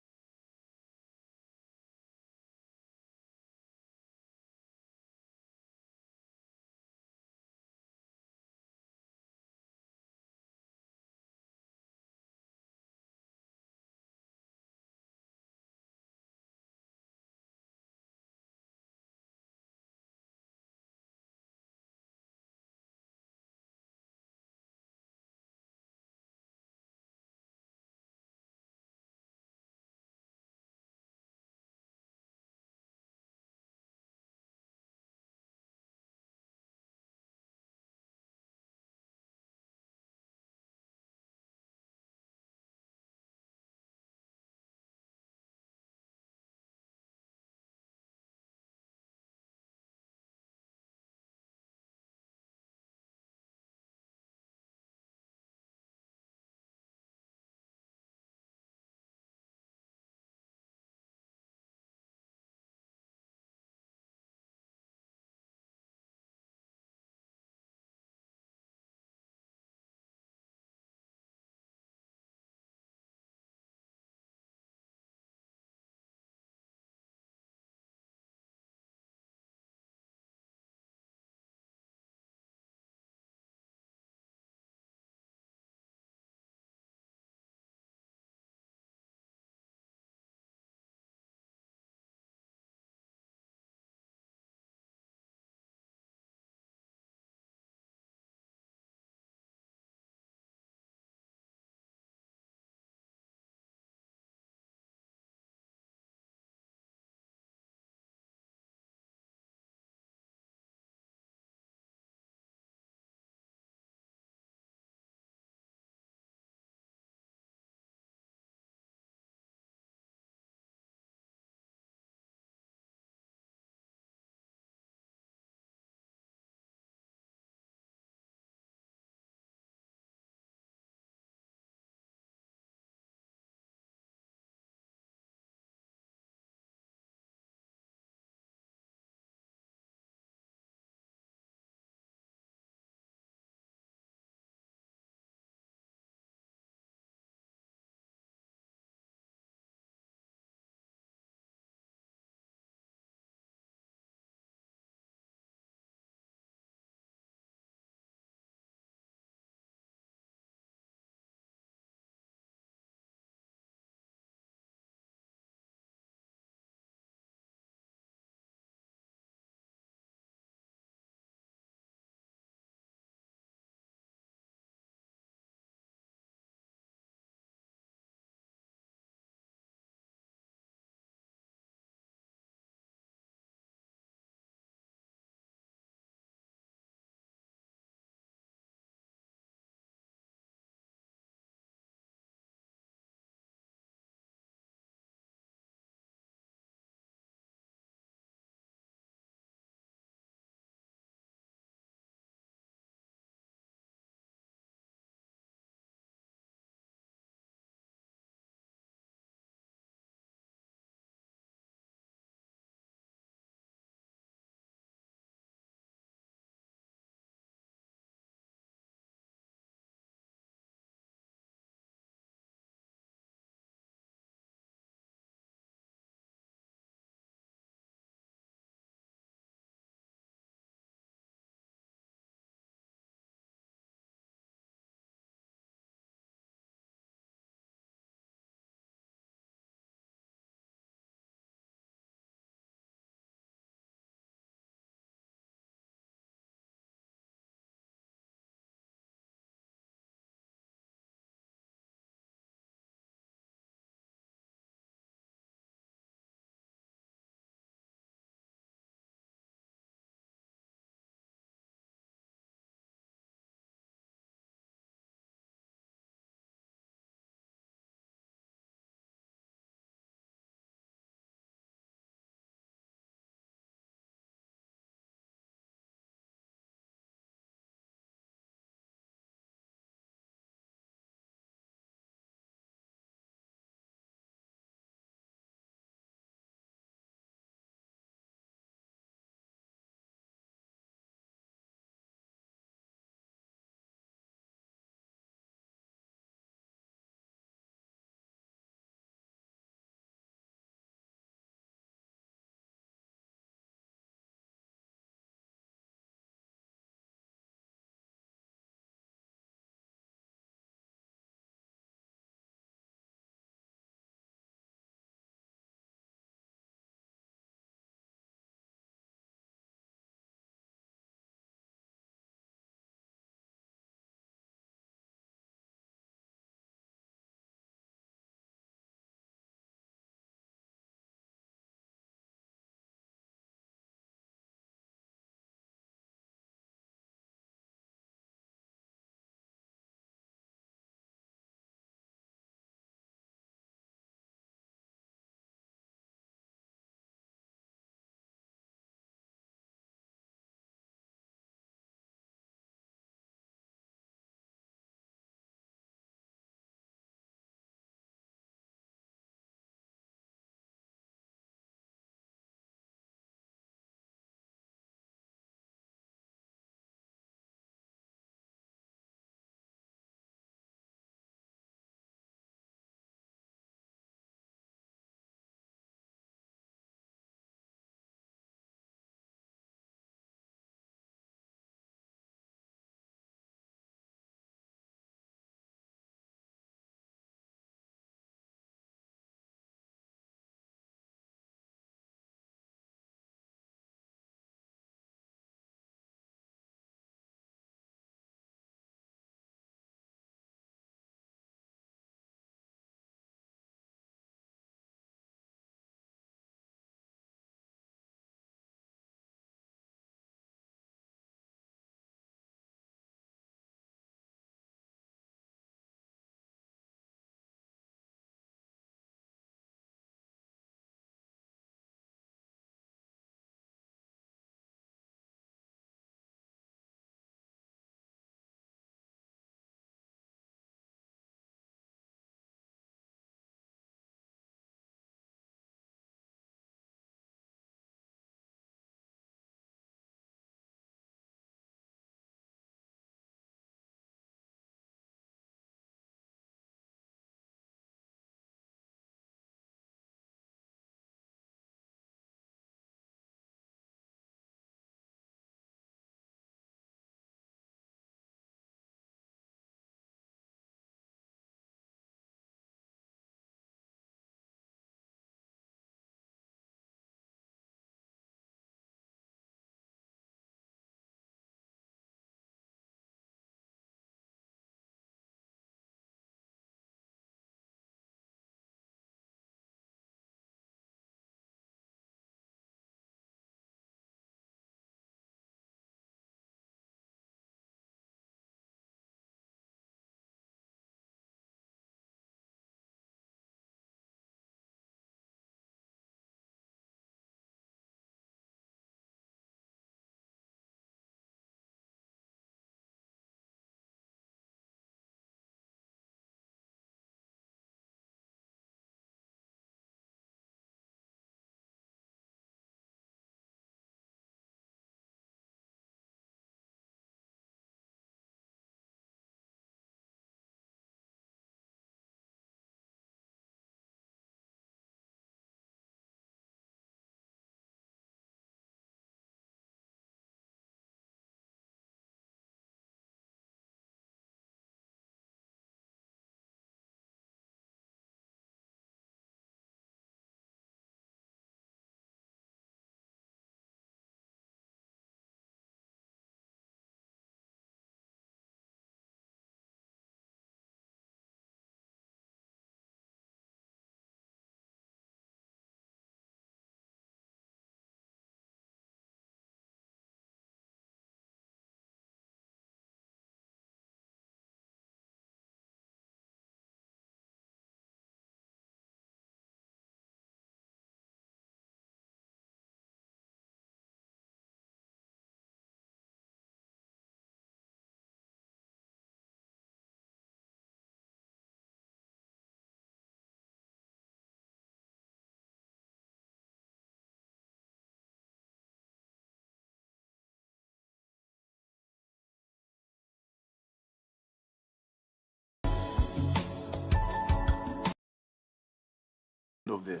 the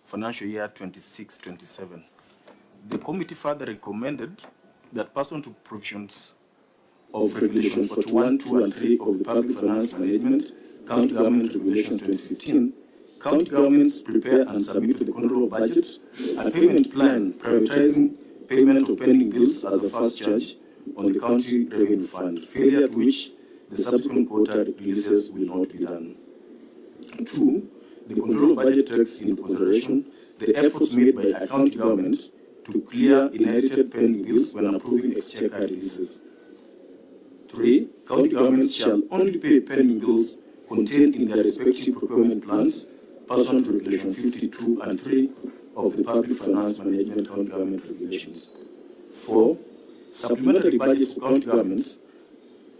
financial year 26-27. The committee further recommended that pursuant to provisions of Regulation 41, 2, and 3 of the Public Finance Management, County Government Regulations 2015, county governments prepare and submit to the control of budget a payment plan prioritizing payment of pending bills as a first charge on the county revenue fund, failure to which the subsequent quarter releases will not be done. 2, the control of budget takes into consideration the efforts made by a county government to clear inherited pending bills when approving exchequer releases. 3, county governments shall only pay pending bills contained in their respective procurement plans pursuant to Regulation 52 and 3 of the Public Finance Management County Government Regulations. 4, supplementary budgets to county governments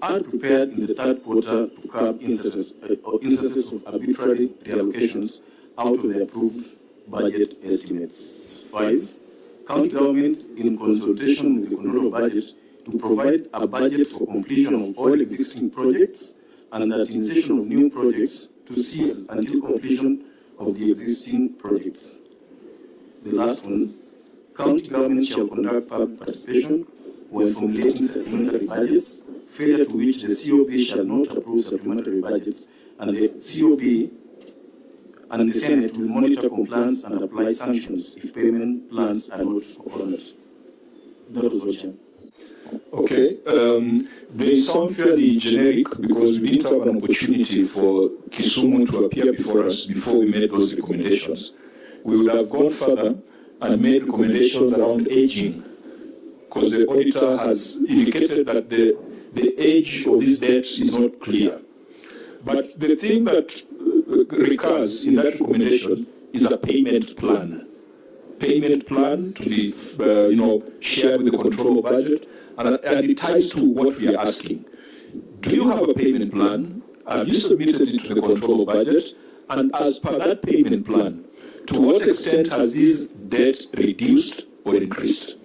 are prepared in the third quarter to curb instances of arbitrary reallocations out of the approved budget estimates. 5, county government, in consultation with the control of budget, to provide a budget for completion of all existing projects and that initiation of new projects to cease until completion of the existing projects. The last one, county governments shall conduct public participation when formulating supplementary budgets, failure to which the COP shall not approve supplementary budgets, and the COP and the Senate will monitor compliance and apply sanctions if payment plans are not honored. That was all, Chair. Okay, they sound fairly generic because we didn't have an opportunity for Kisumu to appear before us before we made those recommendations. We would have gone further and made recommendations around aging, because the auditor has indicated that the age of this debt is not clear. But the thing that recurs in that recommendation is a payment plan. Payment plan to be, shared with the control of budget, and it ties to what we are asking. Do you have a payment plan? Have you submitted it to the control of budget? And as per that payment plan, to what extent has this debt reduced or increased?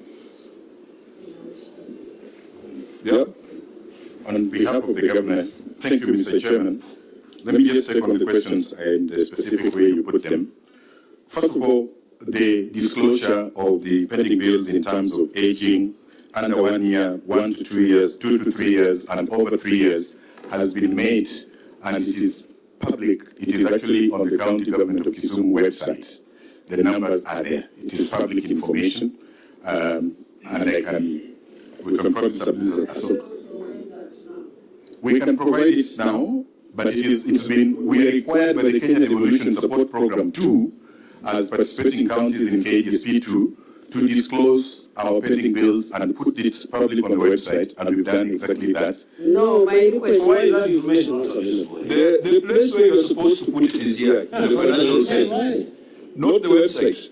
Yeah. On behalf of the Governor, thank you, Mr. Chairman. Let me just take on the questions and the specific way you put them. First of all, the disclosure of the pending bills in terms of aging, under 1 year, 1 to 2 years, 2 to 3 years, and over 3 years has been made, and it is public. It is actually on the County Government of Kisumu website. The numbers are there. It is public information, and we can probably submit it. We can provide it now, but we are required by the Kenya Devolution Support Program 2, as participating counties in KDSP 2, to disclose our pending bills and put it public on the website, and we've done exactly that. No, my request. Why is that information not available? The place where you're supposed to put it is here, in the financial statement, not the website.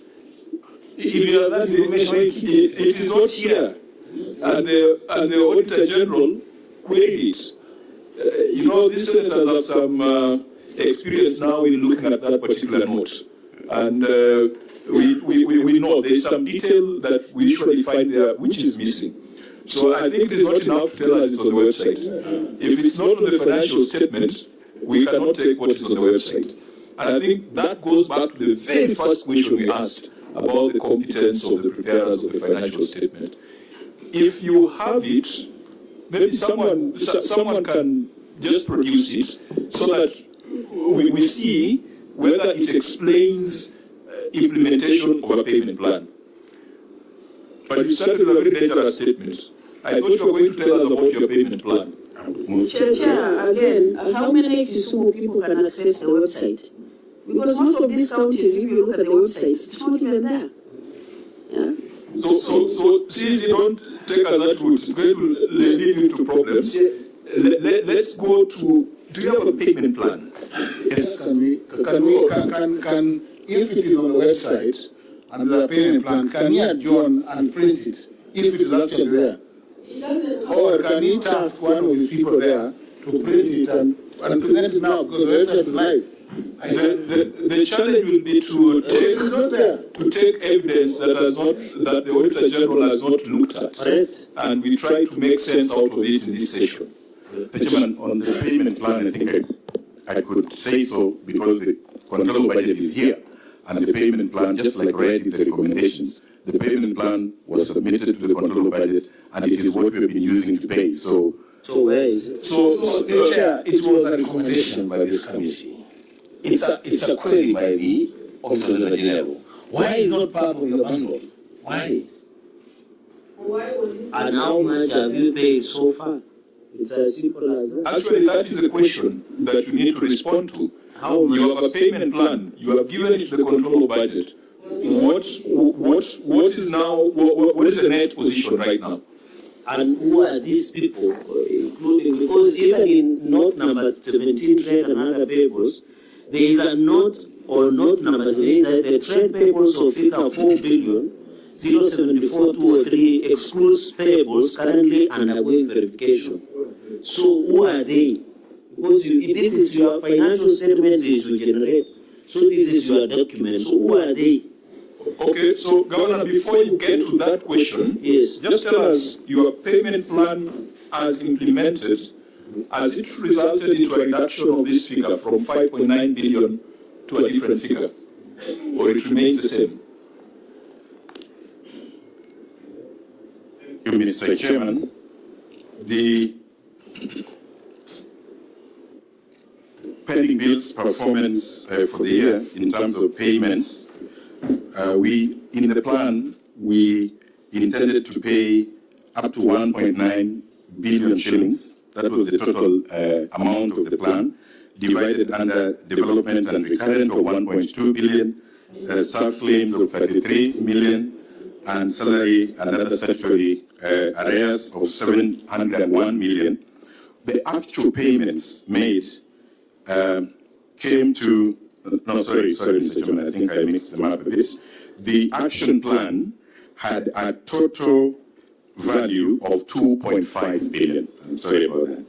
If you have that information, it is not here, and the Auditor General queried it. These senators have some experience now in looking at that particular note, and we know there's some detail that we usually find there which is missing. So I think it is not enough to tell us it's on the website. If it's not on the financial statement, we cannot take what is on the website. And I think that goes back to the very first question we asked about the competence of the preparers of the financial statement. If you have it, maybe someone can just produce it so that we see whether it explains implementation of a payment plan. But you started with a very dangerous statement. I thought you were going to tell us about your payment plan. Chair, again, how many Kisumu people can access the website? Because most of these counties, if you look at the website, it's not even there. Yeah? So since you don't take us that route, it's going to lead into problems. Let's go to, do you have a payment plan? Yes. Can if it is on the website and the payment plan, can he adjourn and print it if it is actually there? Or can he task one of his people there to print it and present it now because the website is live? The challenge will be to take evidence that the Auditor General has not looked at, and we try to make sense out of it in this session. Mr. Chairman, on the payment plan, I think I could say so because the control budget is here. and the payment plan, just like read in the recommendations, the payment plan was submitted to the controller budget, and it is what we have been using to pay. So where is it? Chair, it was a recommendation by this committee. It's a query by the Office of the General. Why is not part of your bundle? Why? And how much have you paid so far? It's as simple as that. Actually, that is the question that you need to respond to. How you have a payment plan, you have given it to the controller budget. What is the net position right now? And who are these people, including, because even in note number 17 trade and other payables, there is a note or note number 7 that the trade payables of figure 4 billion 074,203 excludes payables currently undergoing verification. So who are they? Because this is your financial statements is you generate. So this is your document. So who are they? Okay, so Governor, before you get to that question, yes, just tell us your payment plan as implemented, has it resulted into a reduction of this figure from 5.9 billion to a different figure, or it remains the same? Thank you, Mr. Chairman. The pending bills performance for the year in terms of payments, in the plan, we intended to pay up to 1.9 billion shillings. That was the total amount of the plan, divided under development and recurrent of 1.2 billion, staff claims of 33 million, and salary and other statutory arrears of 701 million. The actual payments made came to, sorry, Mr. Chairman, I think I mixed them up a bit. The action plan had a total value of 2.5 billion. I'm sorry about that.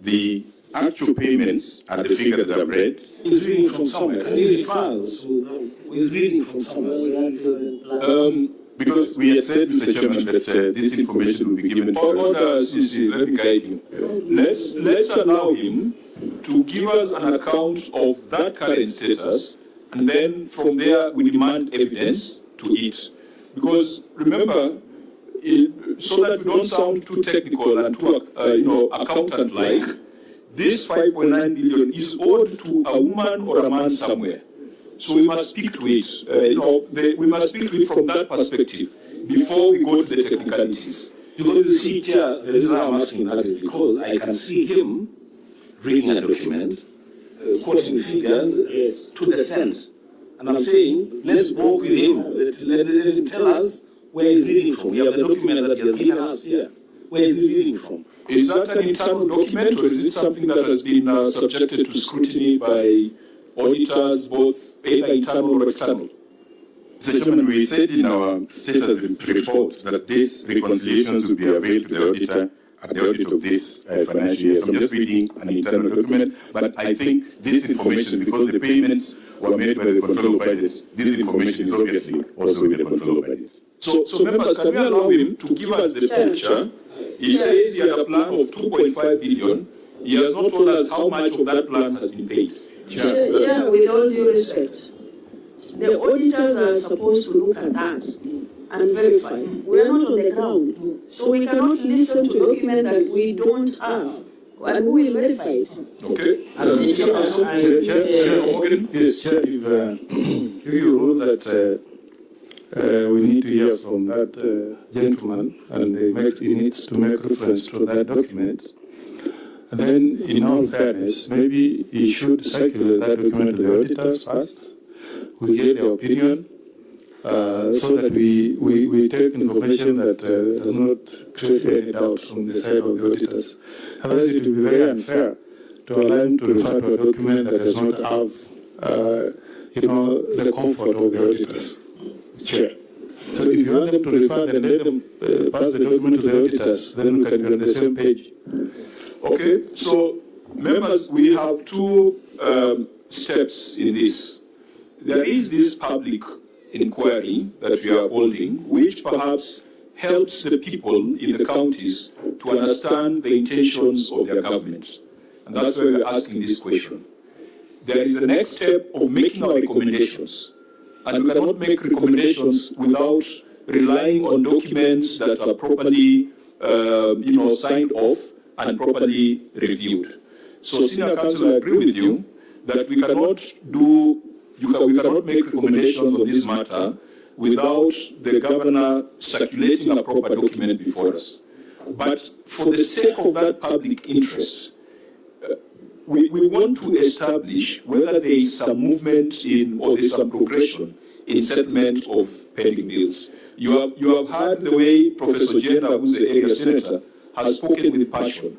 The actual payments are the figure that I've read. He's reading from somewhere. Can you refer us? He's reading from somewhere. Because we had said, Mr. Chairman, that this information will be given to Order, CC, let me guide you. Let's allow him to give us an account of that current status, and then from there we demand evidence to it. Because remember, so that we don't sound too technical and too accountant-like, this 5.9 billion is owed to a woman or a man somewhere. So we must speak to it. We must speak to it from that perspective before we go to the technicalities. Because you see, Chair, the reason I'm asking that is because I can see him reading a document, quoting figures to the cent. And I'm saying, let's work with him. Let him tell us where he's reading from. We have the document that he has given us here. Where is he reading from? Is that an internal document, or is it something that has been subjected to scrutiny by auditors, both either internal or external? Mr. Chairman, we said in our status report that these reconciliations will be available to the auditor at the audit of this financial year. So I'm just reading an internal document, but I think this information, because the payments were made by the controller budget, this information is obviously also with the controller budget. So members, can we allow him to give us the picture? He says he had a plan of 2.5 billion. He has not told us how much of that plan has been paid. Chair, with all due respect, the auditors are supposed to look at that and verify. We are not on the ground, so we cannot listen to a document that we don't have, and we will verify it. Okay. Yes, Chair, if you rule that we need to hear from that gentleman, and he needs to make reference to that document, then in all fairness, maybe he should circulate that document to the auditors first. We get their opinion, so that we take information that does not create any doubt from the side of the auditors. Otherwise, it will be very unfair to allow him to refer to a document that does not have, the comfort of the auditors. Chair. So if you want them to refer, then let them pass the document to the auditors, then we can be on the same page. Okay, so members, we have two steps in this. There is this public inquiry that we are holding, which perhaps helps the people in the counties to understand the intentions of their government. And that's why we're asking this question. There is the next step of making our recommendations. and we cannot make recommendations without relying on documents that are properly, signed off and properly reviewed. So, Senior Counsel, I agree with you that we cannot make recommendations on this matter without the governor circulating a proper document before us. But for the sake of that public interest, we want to establish whether there is some movement in, or there is some progression in settlement of pending bills. You have heard the way Professor Jenda, who's the area senator, has spoken with passion.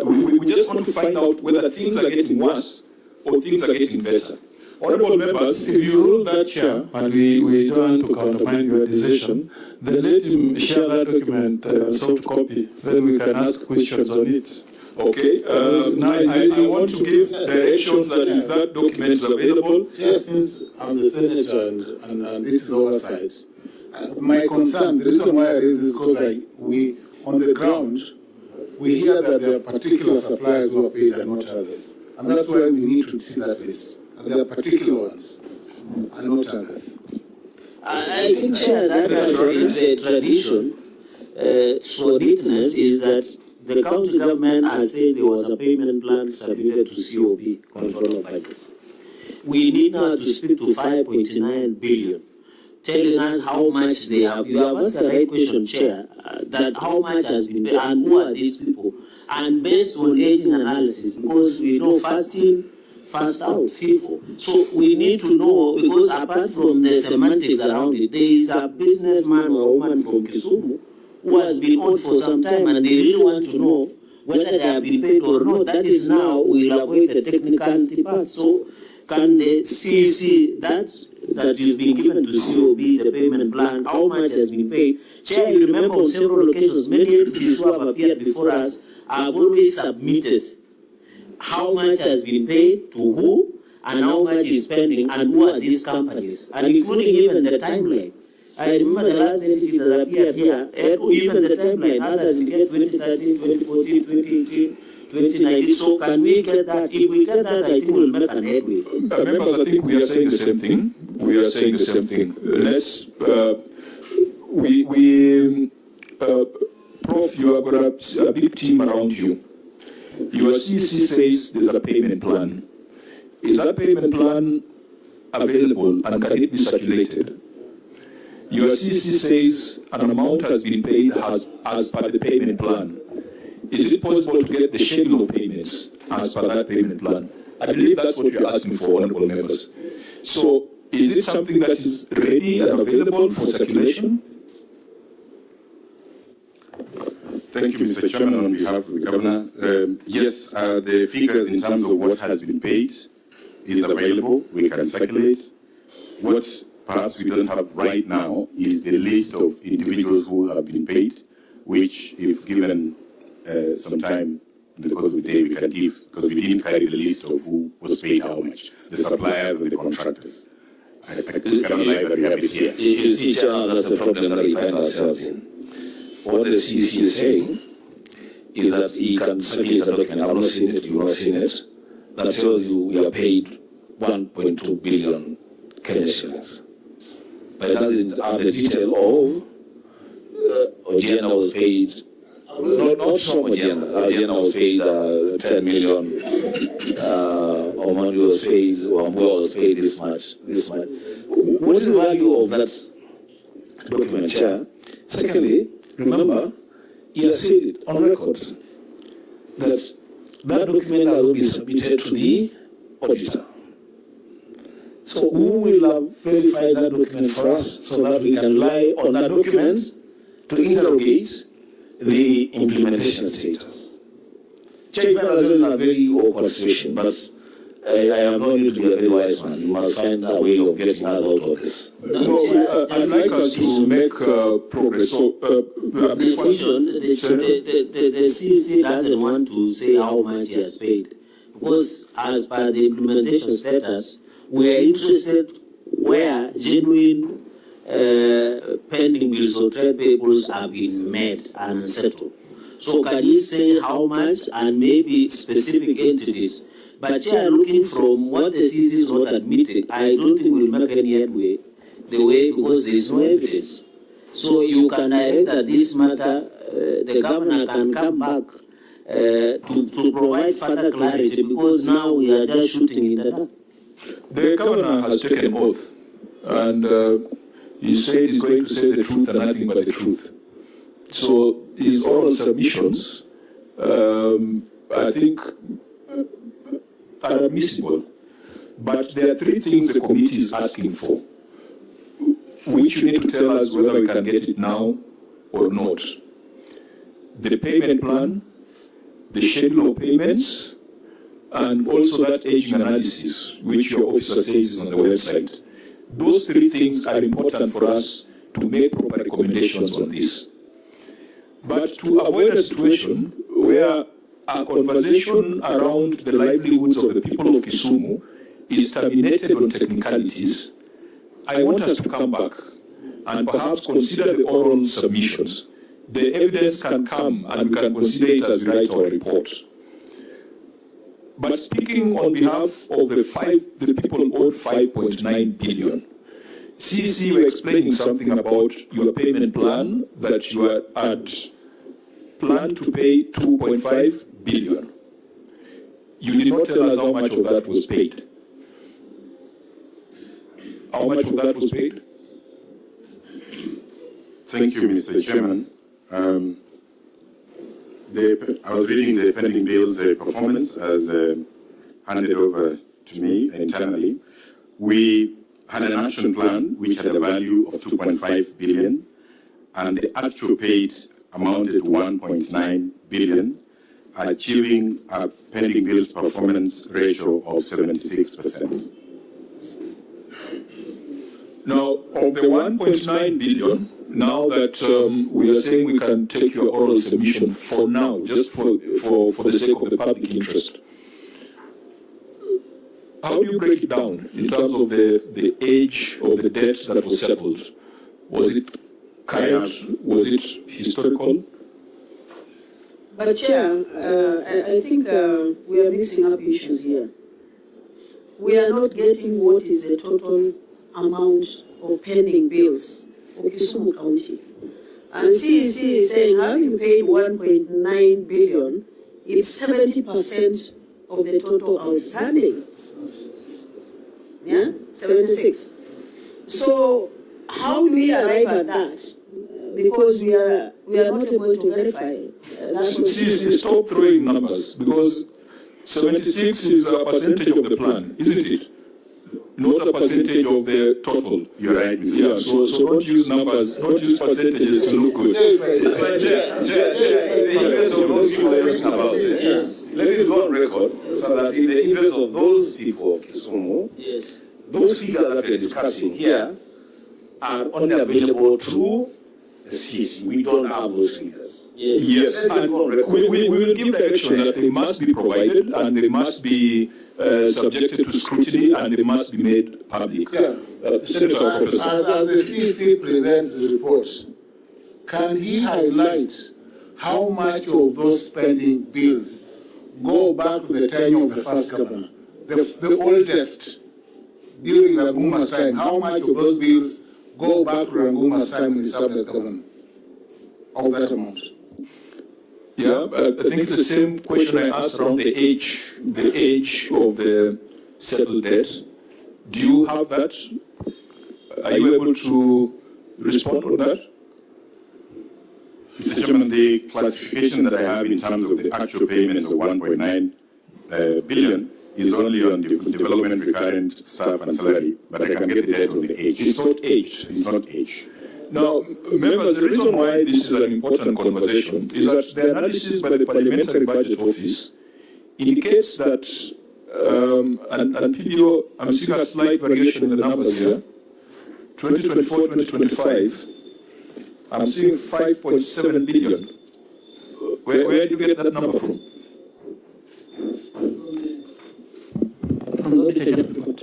We just want to find out whether things are getting worse or things are getting better. Honorable members, If you rule that chair, and we don't want to countermine your decision, then let him share that document, soft copy, then we can ask questions on it. Okay, now I want to give directions that if that document is available. Yes, since I'm the senator and this is oversight, my concern, the reason why I raise this is because we, on the ground, we hear that there are particular suppliers who are paid and not others. And that's why we need to see that list. And there are particular ones and not others. I think, Chair, that has been the tradition for neatness is that the county government has said there was a payment plan submitted to COB, Control of Budget. We need now to speak to 5.9 billion, telling us how much they have. You have asked the right question, Chair, that how much has been paid and who are these people. And based on aging analysis, because we know first in, first out, FIFO. So we need to know, because apart from the semantics around it, there is a businessman or woman from Kisumu who has been owed for some time, and they really want to know whether they have been paid or not. That is now, we will avoid the technicality part. So can the CEC, that is being given to COB, the payment plan, how much has been paid? Chair, you remember on several occasions, many entities who have appeared before us have always submitted how much has been paid to who, and how much is pending, and who are these companies, and including even the timeline. I remember the last entity that appeared here, even the timeline, others in 2013, 2014, 2018, 2019. So can we get that? If we get that, I think we'll make an headway. Members, I think we are saying the same thing. We are saying the same thing. Let's, Prof, you have got a big team around you. Your CC says there's a payment plan. Is that payment plan available and can it be circulated? Your CC says an amount has been paid as per the payment plan. Is it possible to get the schedule of payments as per that payment plan? I believe that's what you're asking for, honorable members. So, is it something that is ready and available for circulation? Thank you, Mr. Chairman. On behalf of the Governor, yes, the figures in terms of what has been paid is available. We can circulate. What perhaps we don't have right now is the list of individuals who have been paid, which, if given some time in the course of the day, we can give, because we didn't carry the list of who was paid how much, the suppliers and the contractors. I cannot lie that we have it here. You see, Chairman, that's the problem that we find ourselves in. What the CC is saying is that he can circulate a document, I've not seen it, you've not seen it, that tells you we are paid 1.2 billion Kenya shillings. But it doesn't have the detail of Ojiena was paid, not from Ojiena was paid 10 million, Omani was paid, Wambua was paid this much. What is the value of that document, Chair? Secondly, remember, he has said it on record that that document has been submitted to the auditor. So who will have verified that document for us so that we can rely on that document to interrogate the implementation status? Chair, you find us in a very awkward situation, but I am known you to be a very wise man. You must find a way of getting us out of this. I'd like us to make progress. So, the question, the CC doesn't want to say how much he has paid, because as per the implementation status, we are interested where genuine pending bills or trade payables have been made and settled. So can you say how much and maybe specific entities? But Chair, looking from what the CC is not admitting, I don't think we'll make any headway the way because there is no evidence. So you can direct that this matter, the governor can come back to provide further clarity, because now we are just shooting in the dark. The governor has taken oath, and he said he's going to say the truth and nothing but the truth. So his oral submissions, I think, are admissible. But there are three things the committee is asking for, which you need to tell us whether we can get it now or not. The payment plan, the schedule of payments, and also that aging analysis, which your officer says is on the website. Those three things are important for us to make proper recommendations on this. But to avoid a situation where a conversation around the livelihoods of the people of Kisumu is terminated on technicalities, I want us to come back and perhaps consider the oral submissions. The evidence can come and we can consider it as we write our report. But speaking on behalf of the people owed 5.9 billion, CC, you were explaining something about your payment plan, that you had planned to pay 2.5 billion. You did not tell us how much of that was paid. How much of that was paid? Thank you, Mr. Chairman. I was reading the pending bills performance as handed over to me internally. We had an action plan which had a value of 2.5 billion, and the actual paid amounted to 1.9 billion, achieving a pending bills performance ratio of 76%. Now, of the 1.9 billion, now that we are saying we can take your oral submission for now, just for the sake of the public interest, how do you break it down in terms of the age of the debt that was settled? Was it current? Was it historical? But Chair, I think we are mixing up issues here. We are not getting what is the total amount of pending bills for Kisumu County. And CEC is saying, having paid 1.9 billion, it's 70% of the total outstanding. Yeah, 76. So how do we arrive at that? Because we are not able to verify. Stop throwing numbers, because 76 is a percentage of the plan, isn't it? Not a percentage of the total. You're right. Yeah, so don't use numbers, don't use percentages to look good. Let it go on record, so that in the interest of those people of Kisumu, those figures that we're discussing here are only available through the CC. We don't have those figures. Yes, and we will give direction that they must be provided and they must be subjected to scrutiny and they must be made public. Senator Professor. As the CC presents the report, can he highlight how much of those spending bills go back to the tenure of the first governor, the oldest during Ranguma's time? How much of those bills go back to Ranguma's time when he served as governor of that amount? Yeah, I think it's the same question I asked around the age of the settled debt. Do you have that? Are you able to respond on that? Mr. Chairman, the classification that I have in terms of the actual payments of 1.9 billion is only on the development recurrent staff and salary, but I can get the data on the age. It's not aged. It's not age. Now, members, the reason why this is an important conversation is that the analysis by the Parliamentary Budget Office indicates that, and PBO, I'm seeing a slight variation in the numbers here, 2024-2025, I'm seeing 5.7 billion. Where do you get that number from? From the auditor report.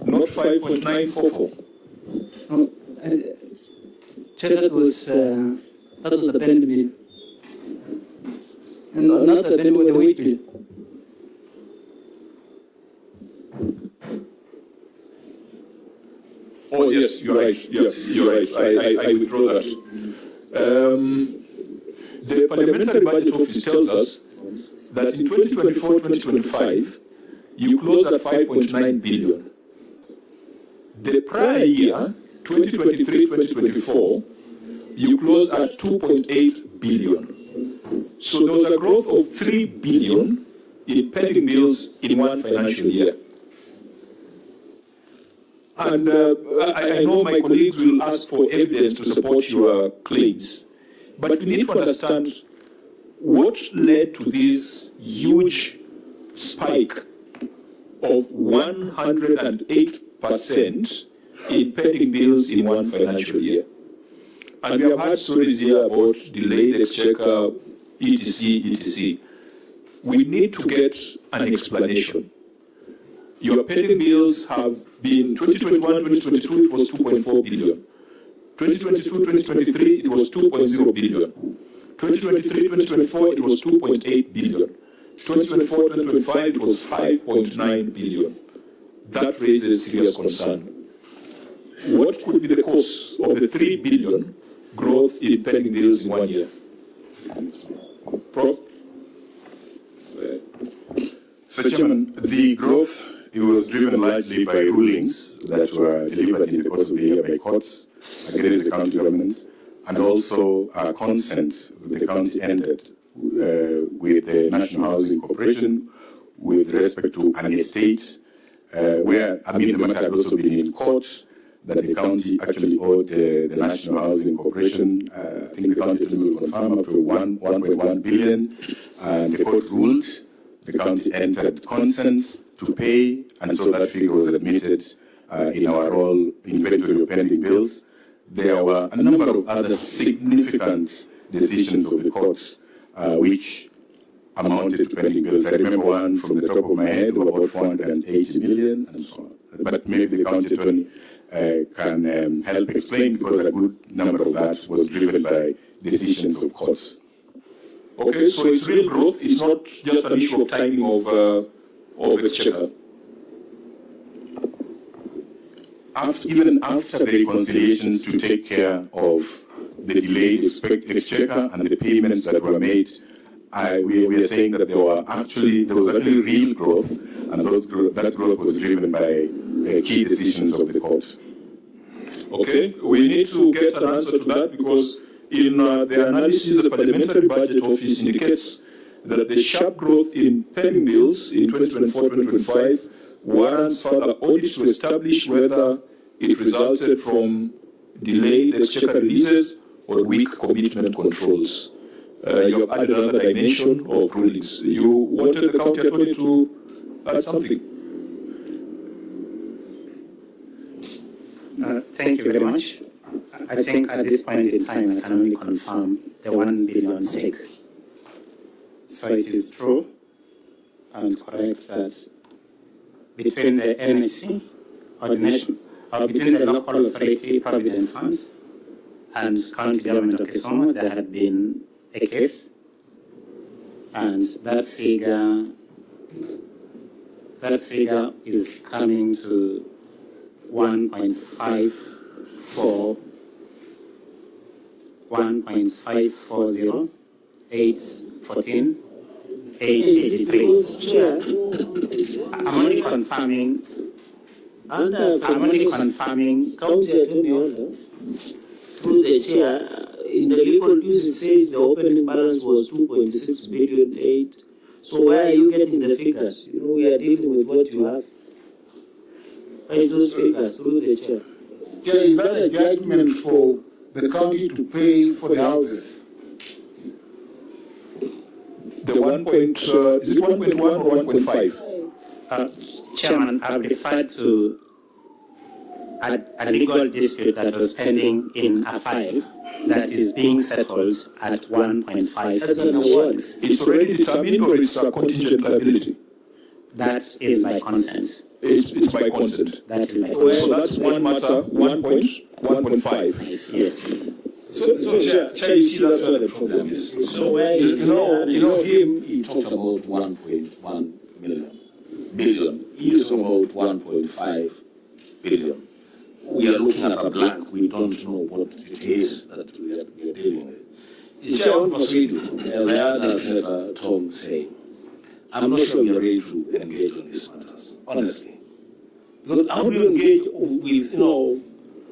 Not 5.944. No, Chair, that was the pen bill. And not the pen with the weight bill. Oh, yes, you're right. Yeah, you're right. I withdraw that. The Parliamentary Budget Office tells us that in 2024-2025, you closed at 5.9 billion. The prior year, 2023-2024, you closed at 2.8 billion. So there was a growth of 3 billion in pending bills in one financial year. And I know my colleagues will ask for evidence to support your claims, but we need to understand what led to this huge spike of 108% in pending bills in one financial year. And we have had stories here about delayed exchequer, etc. We need to get an explanation. Your pending bills have been 2021-2022, it was 2.4 billion. 2022-2023, it was 2.0 billion. 2023-2024, it was 2.8 billion. 2024-2025, it was 5.9 billion. That raises serious concern. What could be the cause of the 3 billion growth in pending bills in 1 year? Prof? Mr. Chairman, the growth, it was driven largely by rulings that were delivered in the course of the year by courts against the county government, and also consent the county entered with the National Housing Corporation with respect to an estate where, the matter had also been in court, that the county actually owed the National Housing Corporation, I think the county will confirm, up to 1.1 billion, and the court ruled, the county entered consent to pay, and so that figure was admitted in our roll inventory of pending bills. There were a number of other significant decisions of the court which amounted to pending bills. I remember one from the top of my head of about 480 million and so on. But maybe the county attorney can help explain, because a good number of that was driven by decisions of courts. Okay, so it's real growth. It's not just an issue of timing of exchequer. Even after the reconciliations to take care of the delayed exchequer and the payments that were made, we are saying that there was actually real growth, and that growth was driven by key decisions of the court. Okay, we need to get an answer to that, because in the analysis, the Parliamentary Budget Office indicates that the sharp growth in pending bills in 2024-2025 warrants further audits to establish whether it resulted from delayed exchequer releases or weak commitment controls. You have added another dimension of rulings. You wanted the county attorney to add something. Thank you very much. I think at this point in time, I can only confirm the 1 billion stake. So it is true and correct that between the NSC or between the local authority provident fund and county government of Kisumu, there had been a case, and that figure is coming to 1.540 814 883. I'm only confirming. County Attorney Order, through the chair, in the legal news it says the opening balance was 2.6 billion 8. So where are you getting the figures? We are dealing with what you have. Where is those figures through the chair? Chair, is that a judgment for the county to pay for the houses? The 1. Is it 1.1 or 1.5? Chairman, I've referred to a legal dispute that was pending in a file that is being settled at 1.5 billion. It's already determined, or it's a contingent liability? That is by consent. It's by consent. That is by consent. So that's one matter, 1.5. Yes. So Chair, you see that's where the problem is. So where is he talked about 1.1 billion. He is about 1.5 billion. we are looking at a blank. We don't know what it is that we are dealing with. Chair, I want to persuade you, as I heard Senator Tom say, I'm not sure we are ready to engage on these matters, honestly. Because how do you engage with,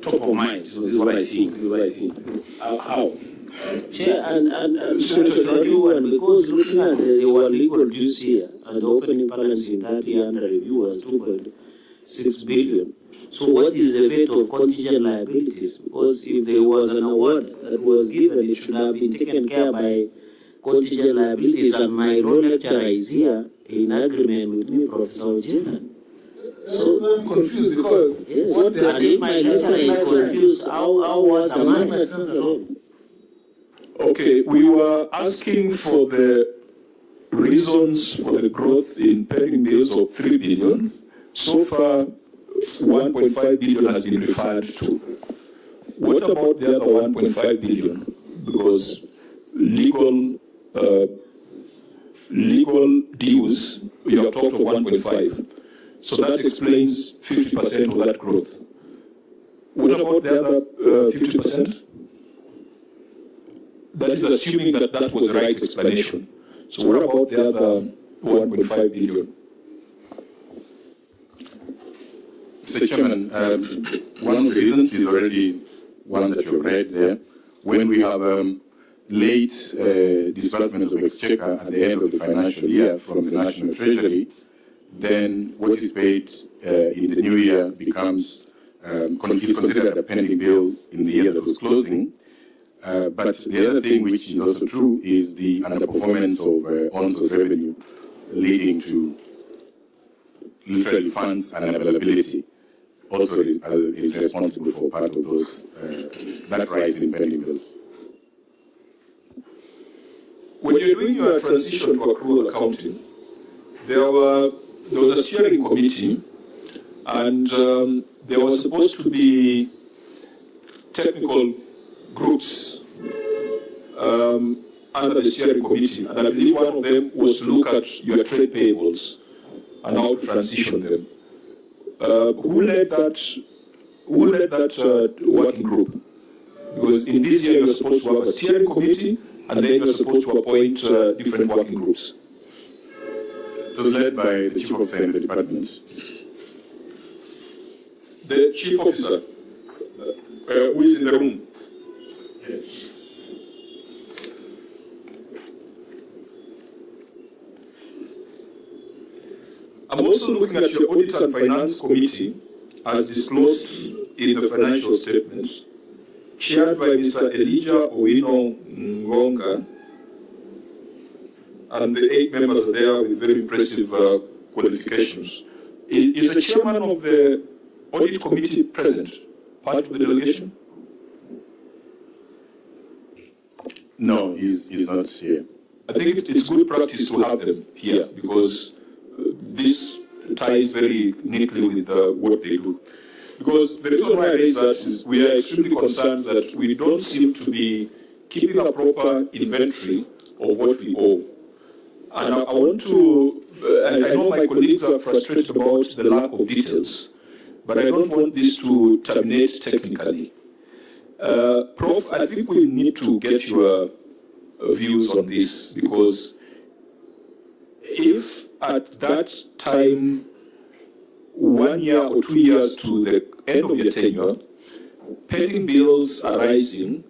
top of mind? So this is what I think. How? Chair, and Senator and because looking at our legal dues here and the opening balance in that year under review was 2.6 billion. So what is the fate of contingent liabilities? Because if there was an award that was given, it should have been taken care by contingent liabilities, and my law lecturer is here in agreement with me, Professor Ojeda. So I'm confused because yes, and if my lecturer is confused, how was I? Okay, we were asking for the reasons for the growth in pending bills of 3 billion. So far, 1.5 billion has been referred to. What about the other 1.5 billion? Because legal dues, you have talked of 1.5. So that explains 50% of that growth. What about the other 50%? That is assuming that that was the right explanation. So what about the other 1.5 billion? Mr. Chairman, one of the reasons is already one that you've read there. When we have late disbursements of exchequer at the end of the financial year from the National Treasury, then what is paid in the new year becomes is considered a pending bill in the year that was closing. But the other thing which is also true is the underperformance of on-source revenue leading to literally funds unavailability also is responsible for part of those, that rise in pending bills. When you're doing your transition to accrual accounting, there was a steering committee, and there was supposed to be technical groups under the steering committee, and I believe one of them was to look at your trade payables and how to transition them. Who led that working group? Because in this year you're supposed to have a steering committee, and then you're supposed to appoint different working groups. It was led by the Chief Officer in the department. The Chief Officer, who is in the room? Yes. I'm also looking at your Audit and Finance Committee as disclosed in the financial statements, chaired by Mr. Elijah Owino Ngonga, and the 8 members there with very impressive qualifications. Is the chairman of the Audit Committee present, part of the delegation? No, he's not here. I think it's good practice to have them here because this ties very neatly with what they do. Because the reason why I raise that is we are extremely concerned that we don't seem to be keeping a proper inventory of what we owe. And I want to, I know my colleagues are frustrated about the lack of details, but I don't want this to terminate technically. Prof, I think we need to get your views on this, because if at that time, 1 year or 2 years to the end of your tenure, pending bills are rising,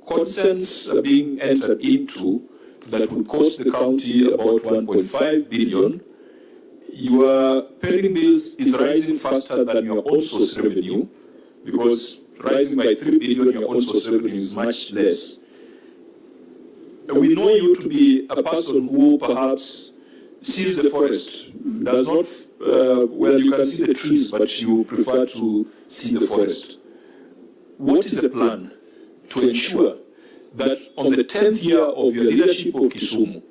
consents are being entered into that would cost the county about 1.5 billion, your pending bills is rising faster than your own source revenue, because rising by 3 billion, your own source revenue is much less. We know you to be a person who perhaps sees the forest, does not, well, you can see the trees, but you prefer to see the forest. What is the plan to ensure that on the 10th year of your leadership of Kisumu,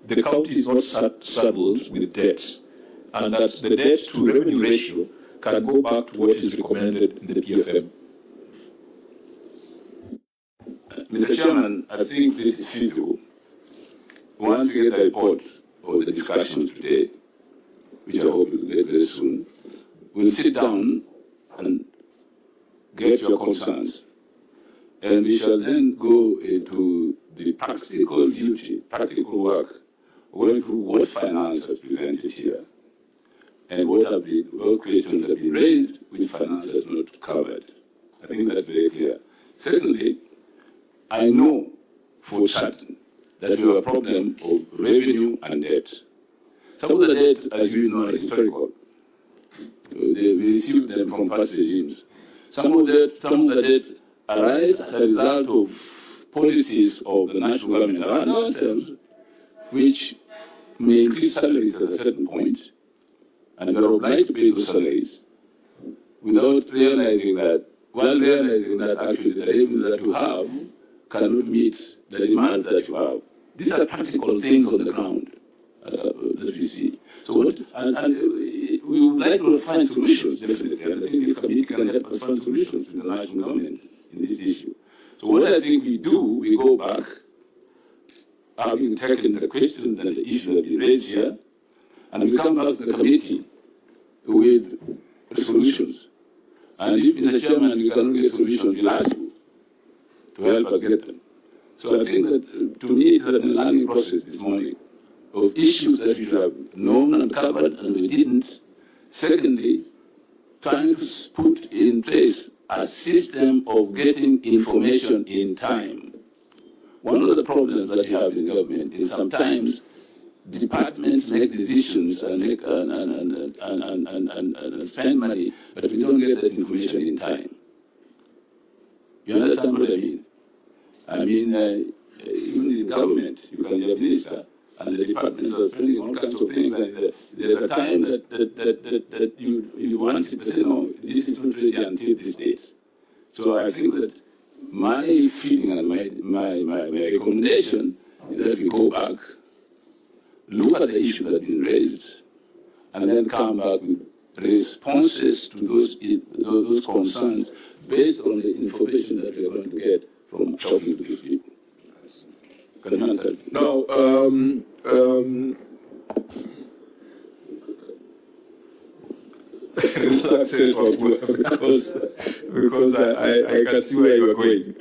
the county is not saddled with debt, and that the debt to revenue ratio can go back to what is recommended in the PFM? Mr. Chairman, I think this is feasible. Once we get the report or the discussion today, which I hope we'll get very soon, we'll sit down and get your concerns, and we shall then go into the practical duty, practical work, going through what finance has presented here, and what questions have been raised, which finance has not covered. I think that's very clear. Secondly, I know for certain that we have a problem of revenue and debt. Some of the debt, as you know, are historical. We received them from past regimes. Some of the debt arise as a result of policies of the national government and ourselves, which may increase salaries at a certain point, and we are obliged to pay those salaries without realizing that, while realizing that actually the revenue that you have cannot meet the demands that you have. These are practical things on the ground that we see. So what, and we would like to find solutions, definitely, and I think this committee can help us find solutions in the national government in this issue. So what I think we do, we go back, having taken the questions and the issues that have been raised here, and we come back to the committee with solutions. And if, Mr. Chairman, we cannot get solutions, we'll ask you to help us get them. So I think that, to me, it's a learning process this morning of issues that we should have known and covered and we didn't. Secondly, trying to put in place a system of getting information in time. One of the problems that you have in government is sometimes departments make decisions and make and spend money, but we don't get that information in time. You understand what I mean? I mean, even in government, you can be a minister, and the departments are spending all kinds of things, and there's a time that you want it, but say, no, this is not ready until this date. So I think that my feeling and my recommendation is that we go back, look at the issues that have been raised, and then come back with responses to those concerns based on the information that we are going to get from talking to these people. Can you answer? Now, relax, because I can see where you are going.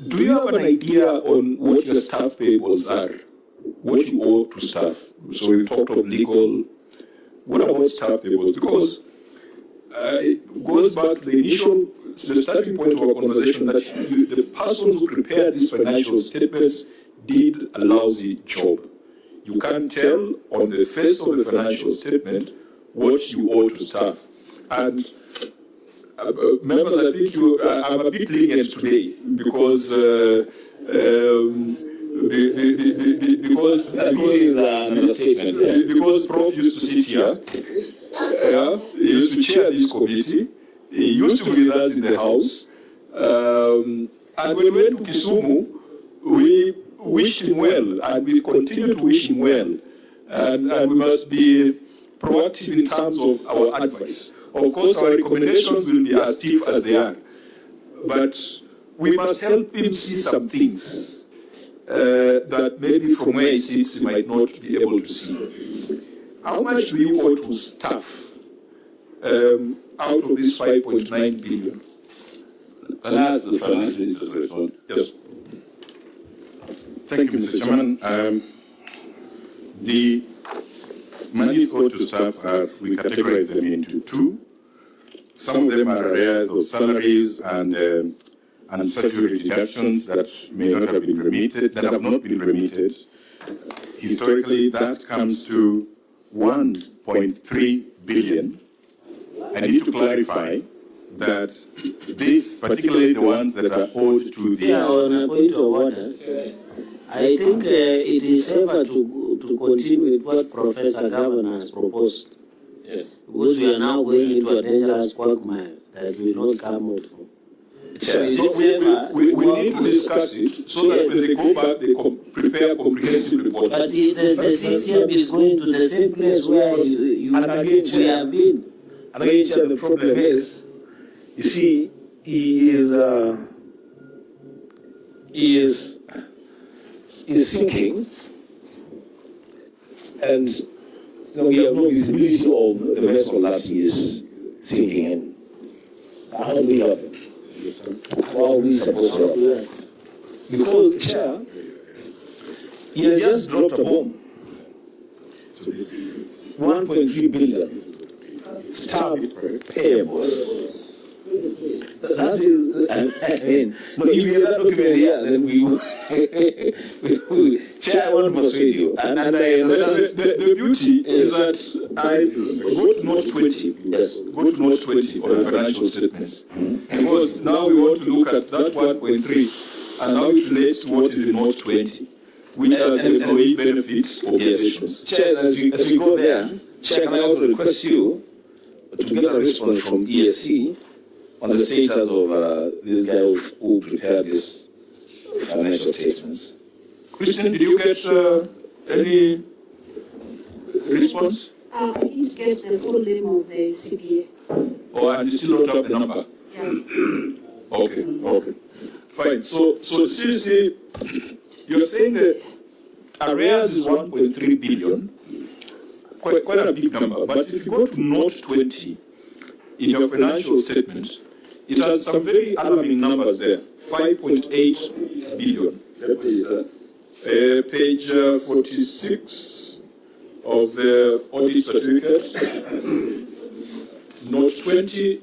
Do you have an idea on what your staff payables are? What you owe to staff? So we've talked of legal. What about staff payables? Because it goes back to the starting point of our conversation that the person who prepared these financial statements did a lousy job. You can't tell on the face of the financial statement what you owe to staff. And members, I think I'm a bit lenient today because because Prof used to sit here, he used to chair this committee, he used to be with us in the House, and when we went to Kisumu, we wished him well, and we continue to wish him well, and we must be proactive in terms of our advice. Of course, our recommendations will be as stiff as they are, but we must help him see some things that maybe from where he sits he might not be able to see. How much do you owe to staff out of this 5.9 billion? Can I ask the finance minister to respond? Yes. Thank you, Mr. Chairman. The monies owed to staff we categorize them into two. Some of them are arrears of salaries and statutory deductions that may not have been remitted, that have not been remitted. Historically, that comes to 1.3 billion. I need to clarify that these, particularly the ones that are owed to the... On a point of order, I think it is safer to continue with what Professor Governor has proposed. Yes. Because we are now going into a dangerous quagmire that we will not come out from. So we need to discuss it so that when they go back, they prepare a comprehensive report. But the CCM is going to the same place where we have been. And again, Chair, the problem is, you see, he is sinking, and we have no visibility of the vessel that he is sinking in. How do we help them? How are we supposed to help them? Because, Chair, he has just dropped a bomb. 1.3 billion staff payables. That is, I mean, no, if you have that document here, then we Chair, I want to persuade you. And I understand. The beauty is that I go to note 20. Yes. Go to note 20 of the financial statements. Because now we want to look at that 1.3 and how it relates to what is in note 20, which are the employee benefits obligations. Chair, as we go there, Chair, can I also request you to get a response from ESC on the status of this guy who prepared this financial statements? Christian, did you get any response? I didn't get the full name of the CBA. Oh, and you still don't have the number? Yeah. Okay. Fine. So since you're saying that arrears is 1.3 billion, quite a big number, but if you go to note 20 in your financial statement, it has some very alarming numbers there. 5.8 billion. Page 46 of the audit certificate. Note 20